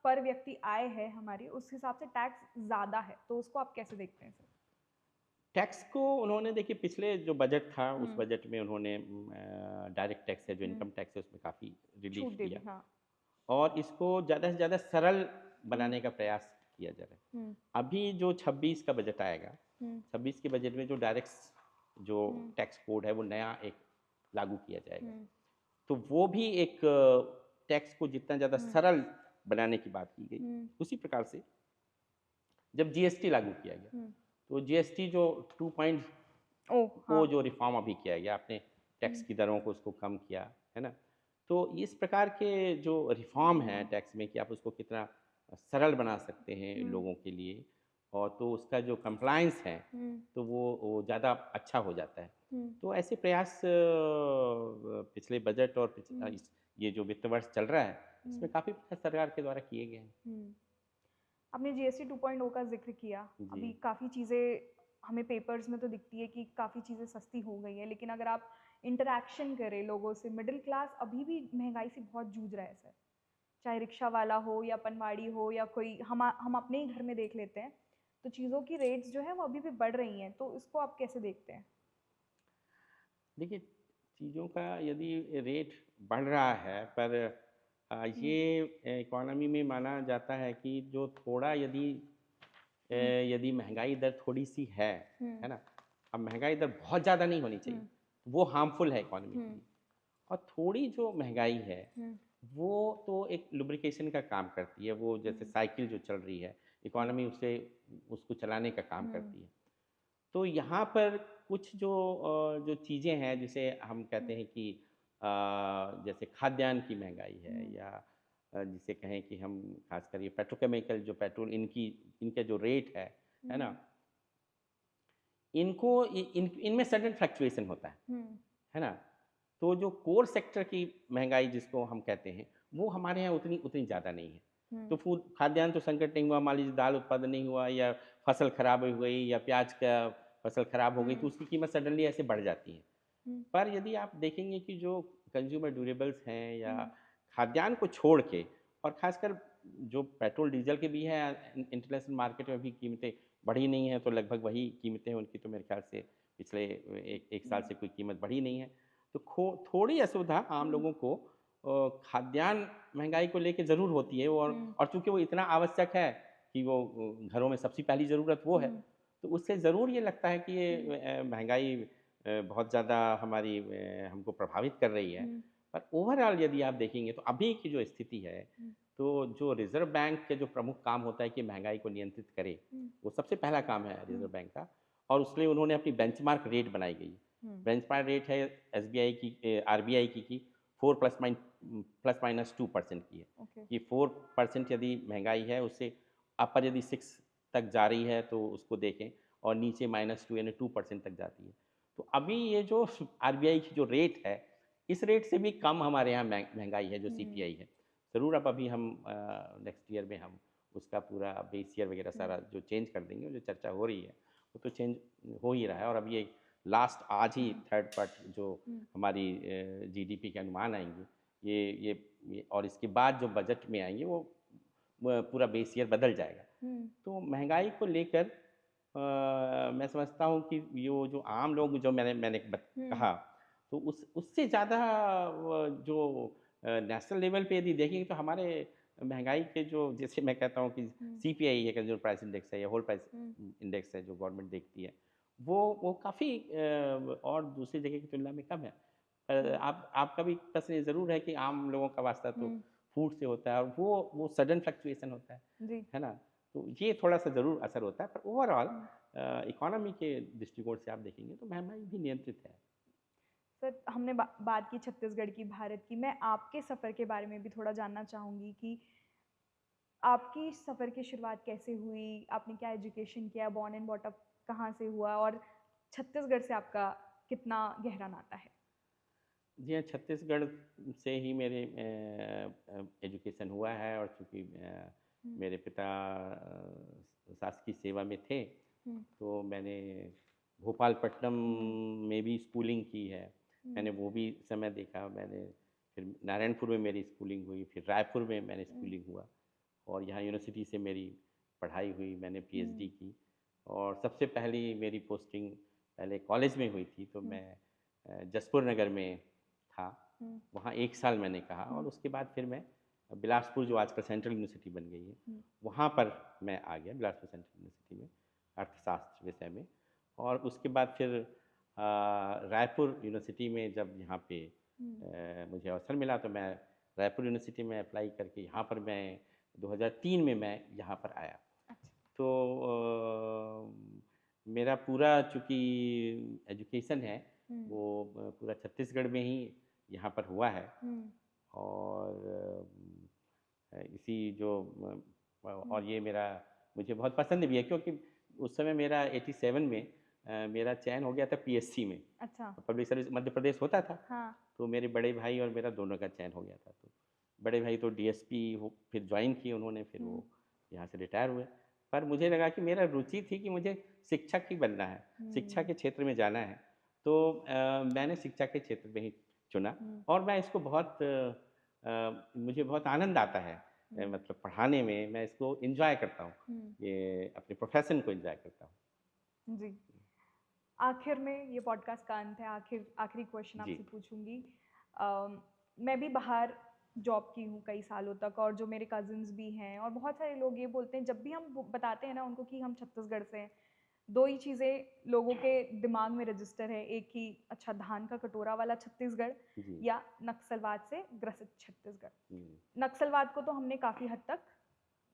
पर व्यक्ति आय है हमारी उस हिसाब से टैक्स ज़्यादा है। तो उसको आप कैसे देखते हैं सर? टैक्स को उन्होंने, देखिए, पिछले जो बजट था उस हुँ, बजट में उन्होंने डायरेक्ट टैक्स है, जो हुँ। इनकम टैक्स है, उसमें काफ़ी छूट रिलीफ दे दिया दी, हाँ। और इसको ज़्यादा से ज़्यादा सरल हुँ, बनाने का प्रयास किया जा रहा है। हुँ, अभी जो 26 का बजट आएगा, हुँ, 26 के बजट में जो डायरेक्ट जो हुँ, टैक्स कोड है वो नया एक लागू किया जाएगा। हुँ, तो वो भी एक टैक्स को जितना ज़्यादा हुँ, सरल बनाने की बात की गई। हुँ, उसी प्रकार से जब जीएसटी लागू किया गया, हुँ। तो जीएसटी जो 2 पॉइंट ओह! को हाँ। जो रिफ़ॉर्म अभी किया गया, आपने टैक्स हुँ, की दरों को उसको कम किया, है ना? तो इस प्रकार के जो रिफ़ॉर्म हैं टैक्स में कि आप उसको कितना सरल बना सकते हैं हुँ, लोगों के लिए, और तो उसका जो कंप्लायंस है, हुँ, तो वो ज़्यादा अच्छा हो जाता है। हुँ, तो ऐसे प्रयास पिछले बजट और हुँ, इस ये जो वित्त वर्ष चल रहा है, हुँ, इसमें काफ़ी प्रयास सरकार के द्वारा किए गए हैं। हुँ। आपने जीएसटी 2.0 का ज़िक्र किया। जी। अभी काफ़ी चीज़ें हमें पेपर्स में तो दिखती है कि काफ़ी चीज़ें सस्ती हो गई हैं, लेकिन अगर आप इंटरैक्शन करें लोगों से, मिडल क्लास अभी भी महँगाई से बहुत जूझ रहा है सर। चाहे रिक्शा वाला हो या पनवाड़ी हो या कोई हम अपने ही घर में देख लेते हैं, तो चीज़ों की रेट्स जो हैं वो अभी भी बढ़ रही हैं, तो इसको आप कैसे देखते हैं? देखिए, चीज़ों का यदि रेट बढ़ रहा है, पर हुँ, ये इकोनॉमी में माना जाता है कि जो थोड़ा हुँ, यदि महंगाई दर थोड़ी-सी है हुँ, ना? अब महंगाई दर बहुत ज़्यादा नहीं होनी चाहिए, हुँ, वो हार्मफुल है इकोनॉमी के हुँ, लिए। और थोड़ी जो महंगाई है, हुँ, वो तो एक लुब्रिकेशन का काम करती है, वो जैसे हुँ, साइकिल जो चल रही है, हुँ, इकोनॉमी उसे उसको चलाने का काम हुँ, करती है। तो यहाँ पर कुछ जो चीज़ें हैं, जिसे हम कहते हुँ, हैं कि जैसे खाद्यान्न की महंगाई है, हुँ, या जिसे कहें कि हम खासकर ये पेट्रोकेमिकल जो पेट्रोल इनके जो रेट है ना? हुँ, इनको इनमें सडन फ्लक्चुएशन होता हुँ, है ना? तो जो कोर सेक्टर की महंगाई जिसको हम कहते हैं, वो हमारे यहाँ उतनी उतनी ज़्यादा नहीं है। हुँ, तो फूड खाद्यान्न तो संकट नहीं हुआ, मान लीजिए दाल उत्पादन नहीं हुआ, या फसल खराब हो गई, या प्याज का फसल खराब हो गई, तो हुँ, उसकी कीमत सडनली ऐसे बढ़ जाती है। हुँ, पर यदि आप देखेंगे कि जो कंज्यूमर ड्यूरेबल्स हैं, या हुँ, खाद्यान्न को छोड़ के, और ख़ासकर जो पेट्रोल डीज़ल के भी हैं, इंटरनेशनल मार्केट में भी कीमतें बढ़ी नहीं हैं, तो लगभग वही कीमतें हैं उनकी, तो मेरे ख़्याल से पिछले एक एक साल हुँ, से कोई कीमत बढ़ी नहीं है। तो थोड़ी असुविधा आम हुँ, लोगों को खाद्यान्न महँगाई को लेके ज़रूर होती है, हुँ, और चूँकि वो इतना आवश्यक है कि वो घरों में सबसे पहली ज़रूरत वो है, हुँ, तो उससे ज़रूर ये लगता है कि ये हुँ, महँगाई बहुत ज़्यादा हमारी हमको प्रभावित कर रही है। हुँ, पर ओवरऑल यदि आप देखेंगे, तो अभी की जो स्थिति है, हुँ, तो जो रिज़र्व बैंक के जो प्रमुख काम होता है कि महँगाई को नियंत्रित करे, हुँ, वो सबसे पहला काम है हुँ, रिज़र्व बैंक का, और उसके लिए उन्होंने अपनी बेंचमार्क रेट बनाई गई। हुँ, बेंचमार्क रेट है एसबीआई की, आरबीआई की 4 प्लस माइनस 2% की है, ओके। कि 4% यदि महँगाई है, उससे अपर यदि 6 तक जा रही है तो उसको देखें, और नीचे -2 यानी 2% तक जाती है। तो अभी ये जो आरबीआई की जो रेट है, इस रेट से भी कम हमारे यहाँ महँगाई है, जो हुँ, सीपीआई है। ज़रूर अब अभी हम नेक्स्ट ईयर में हम उसका पूरा बेस ईयर वगैरह हुँ, सारा जो चेंज कर देंगे, जो चर्चा हो रही है, वो तो चेंज हो ही रहा है। और अभी ये लास्ट आज ही हुँ, थर्ड पार्ट जो हुँ, हमारी जीडीपी के अनुमान आएँगे, ये और इसके बाद जो बजट में आएँगे, वो पूरा बेस ईयर बदल जाएगा। हुँ, तो महँगाई को लेकर मैं समझता हूँ कि यो जो आम लोग, जो मैंने हुँ, कहा, तो उससे ज़्यादा जो नेशनल लेवल पे यदि देखेंगे, तो हमारे महँगाई के जो, जैसे मैं कहता हूँ कि हुँ, सीपीआई है, कंज्यूमर प्राइस इंडेक्स है, या होल प्राइस हुँ, इंडेक्स है, जो गवर्नमेंट देखती है, वो काफ़ी और दूसरी जगह की तुलना में कम है। हुँ, आपका भी प्रश्न ये ज़रूर है कि आम लोगों का वास्ता तो हुँ, फूड से होता है, और वो सडन फ्लक्चुएशन होता जी। है ना? तो ये थोड़ा-सा ज़रूर असर होता है, पर ओवरऑल हुँ। इकोनॉमी के दृष्टिकोण से आप देखेंगे, तो महँगाई भी नियंत्रित है। सर हमने बात की छत्तीसगढ़ की, भारत की। मैं आपके सफ़र के बारे में भी थोड़ा जानना चाहूँगी कि आपकी सफ़र की शुरुआत कैसे हुई? आपने क्या एजुकेशन किया? बॉर्न एंड बॉट अप कहाँ से हुआ? और छत्तीसगढ़ से आपका कितना गहरा नाता है? जी हाँ, छत्तीसगढ़ से ही मेरे एजुकेशन हुआ है और चूँकि हुँ, मेरे पिता शासकीय सेवा में थे, हुँ, तो मैंने भोपालपट्टनम हुँ, में भी स्कूलिंग की है। हुँ, मैंने वो भी समय देखा। मैंने फिर नारायणपुर में मेरी स्कूलिंग हुई, फिर रायपुर में मैंने हुँ, स्कूलिंग हुआ और यहाँ यूनिवर्सिटी से मेरी पढ़ाई हुई, मैंने हुँ, पीएचडी की और सबसे पहली मेरी पोस्टिंग पहले कॉलेज में हुई थी, तो हुँ, मैं जसपुर नगर में था। हुँ, वहाँ 1 साल मैंने कहा हुँ, और उसके बाद फिर मैं बिलासपुर, जो आजकल सेंट्रल यूनिवर्सिटी बन गई है, हुँ, वहाँ पर मैं आ गया, बिलासपुर सेंट्रल यूनिवर्सिटी में, अर्थशास्त्र विषय में। और उसके बाद फिर रायपुर यूनिवर्सिटी में जब यहाँ पे हुँ, मुझे अवसर मिला, तो मैं रायपुर यूनिवर्सिटी में अप्लाई करके यहाँ पर मैं 2003 में मैं यहाँ पर आया। अच्छा। तो मेरा पूरा चूँकि एजुकेशन है, हुँ, वो पूरा छत्तीसगढ़ में ही यहाँ पर हुआ है हुँ, और इसी जो हुँ, और ये मेरा मुझे बहुत पसंद भी है, क्योंकि उस समय मेरा 87 में मेरा चयन हो गया था पीएससी में। अच्छा, पब्लिक सर्विस मध्य प्रदेश होता था, हाँ, तो मेरे बड़े भाई और मेरा दोनों का चयन हो गया था। तो बड़े भाई तो डीएसपी हो फिर जॉइन किए उन्होंने, फिर हुँ, वो यहाँ से रिटायर हुए। पर मुझे लगा कि मेरा रुचि थी कि मुझे शिक्षक ही बनना है, शिक्षा हुँ, के क्षेत्र में जाना है। तो मैंने शिक्षा के क्षेत्र में ही चुना हुँ, और मैं इसको बहुत मुझे बहुत आनंद आता है, हुँ, मतलब पढ़ाने में मैं इसको एन्जॉय करता हूँ। हुँ, ये अपने प्रोफ़ेशन को एन्जॉय करता हूँ। जी। आखिर में ये पॉडकास्ट का अंत है, आखिरी क्वेश्चन जी, आपसे पूछूँगी। मैं भी बाहर जॉब की हूँ कई सालों तक, और जो मेरे कज़िन्स भी हैं और बहुत सारे लोग ये बोलते हैं, जब भी हम बताते हैं ना उनको कि हम छत्तीसगढ़ से हैं, 2 ही चीज़ें लोगों के दिमाग में रजिस्टर है, एक ही, अच्छा धान का कटोरा वाला छत्तीसगढ़ जी, या नक्सलवाद से ग्रसित छत्तीसगढ़। हुँ। नक्सलवाद को तो हमने काफ़ी हद तक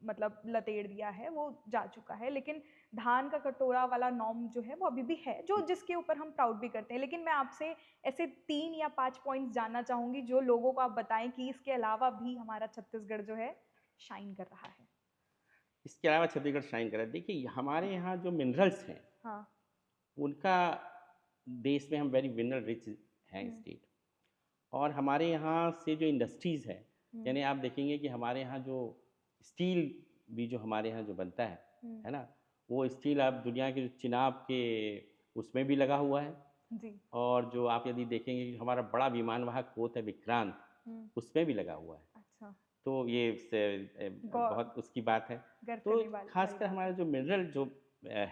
मतलब लतेड़ दिया है, वो जा चुका है, लेकिन धान का कटोरा वाला नॉर्म जो है वो अभी भी है, जो जिसके ऊपर हम प्राउड भी करते हैं। लेकिन मैं आपसे ऐसे 3 या 5 पॉइंट्स जानना चाहूँगी जो लोगों को आप बताएँ कि इसके अलावा भी हमारा छत्तीसगढ़ जो है शाइन कर रहा है। इसके अलावा छत्तीसगढ़ शाइन कर रहा है। देखिए, हमारे यहाँ जो मिनरल्स हैं, हाँ। उनका देश में हम वेरी मिनरल रिच हैं हुँ, स्टेट। और हमारे यहाँ से जो इंडस्ट्रीज़ है, हुँ, यानी आप देखेंगे कि हमारे यहाँ जो स्टील भी जो हमारे यहाँ जो बनता हुँ, है ना? वो स्टील आप दुनिया के जो चिनाब के उसमें भी लगा हुआ है जी। और जो आप यदि देखेंगे कि हमारा बड़ा विमान वाहक पोत है विक्रांत, हुँ, उसमें भी लगा हुआ है। अच्छा। तो ये गौ बहुत उसकी बात है। गर्व तो करने वाली ख़ासकर बात हमारा है। जो मिनरल जो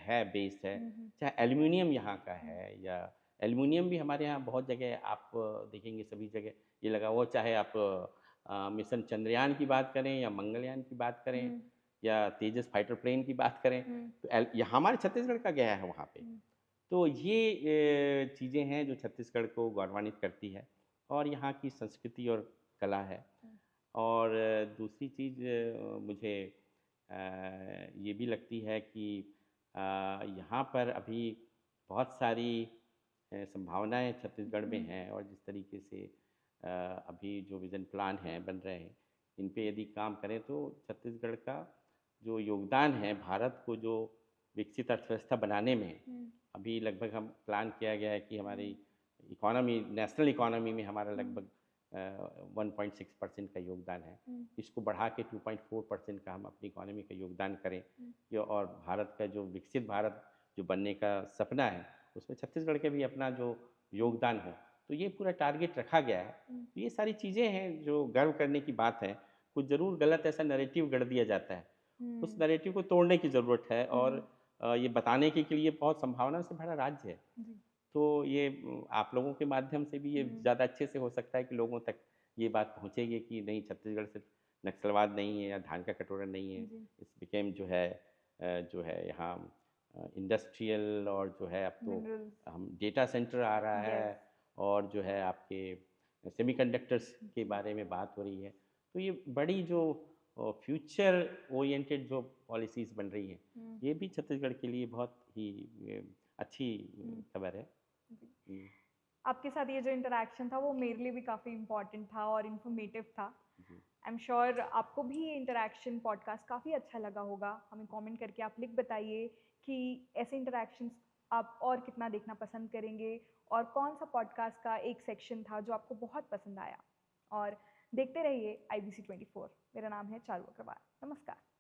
है बेस है, हुँ, हुँ, चाहे एल्युमिनियम यहाँ का हुँ, है या एल्युमिनियम भी हमारे यहाँ बहुत जगह आप देखेंगे सभी जगह ये लगा हुआ, चाहे आप मिशन चंद्रयान की बात करें या मंगलयान की बात करें हुँ, या तेजस फाइटर प्लेन की बात करें, हुँ, तो ये हमारे छत्तीसगढ़ का गया है वहाँ पे। हुँ, तो ये चीज़ें हैं जो छत्तीसगढ़ को गौरवान्वित करती है और यहाँ की संस्कृति और कला है। हुँ, और दूसरी चीज़ मुझे ये भी लगती है कि यहाँ पर अभी बहुत सारी संभावनाएँ छत्तीसगढ़ में हुँ, हैं और जिस तरीके से अभी जो विज़न प्लान हैं बन रहे हैं, इन पे यदि काम करें तो छत्तीसगढ़ का जो योगदान है भारत को जो विकसित अर्थव्यवस्था बनाने में, हुँ, अभी लगभग हम प्लान किया गया है कि हमारी हुँ, इकोनॉमी नेशनल इकोनॉमी में हमारा हुँ, लगभग 1.6% का योगदान है। हुँ, इसको बढ़ा के 2.4% का हम अपनी इकोनॉमी का योगदान करें, हुँ, ये और भारत का जो विकसित भारत जो बनने का सपना है, उसमें छत्तीसगढ़ के भी अपना जो योगदान हो, तो ये पूरा टारगेट रखा गया है। हुँ, तो ये सारी चीज़ें हैं जो गर्व करने की बात है। कुछ ज़रूर गलत ऐसा नैरेटिव गढ़ दिया जाता है, उस हुँ, नैरेटिव को तोड़ने की ज़रूरत है और हुँ, ये बताने के लिए बहुत संभावना से भरा राज्य है। जी। तो ये आप लोगों के माध्यम से भी ये हुँ, ज़्यादा अच्छे से हो सकता है कि लोगों तक ये बात पहुँचेगी कि नहीं, छत्तीसगढ़ सिर्फ नक्सलवाद नहीं है या धान का कटोरा नहीं है। जी, इस बिकेम जो है यहाँ इंडस्ट्रियल और जो है अब तो मिनरल्स, हम डेटा सेंटर आ रहा यस, है और जो है आपके सेमीकंडक्टर्स के जी, बारे में बात हो रही है। तो ये बड़ी जो फ्यूचर ओरिएंटेड जो पॉलिसीज़ बन रही हैं, हुँ, ये भी छत्तीसगढ़ के लिए बहुत ही अच्छी हुँ, खबर है। जी। हुँ, आपके साथ ये जो इंटरेक्शन था वो मेरे लिए भी काफ़ी इम्पोर्टेंट था और इन्फॉर्मेटिव था। जी। आई एम श्योर आपको भी ये इंटरेक्शन पॉडकास्ट काफ़ी अच्छा लगा होगा। हमें कमेंट करके आप लिख बताइए कि ऐसे इंटरेक्शंस आप और कितना देखना पसंद करेंगे और कौन सा पॉडकास्ट का एक सेक्शन था जो आपको बहुत पसंद आया। और देखते रहिए IBC 24। मेरा नाम है चारू अग्रवाल। नमस्कार।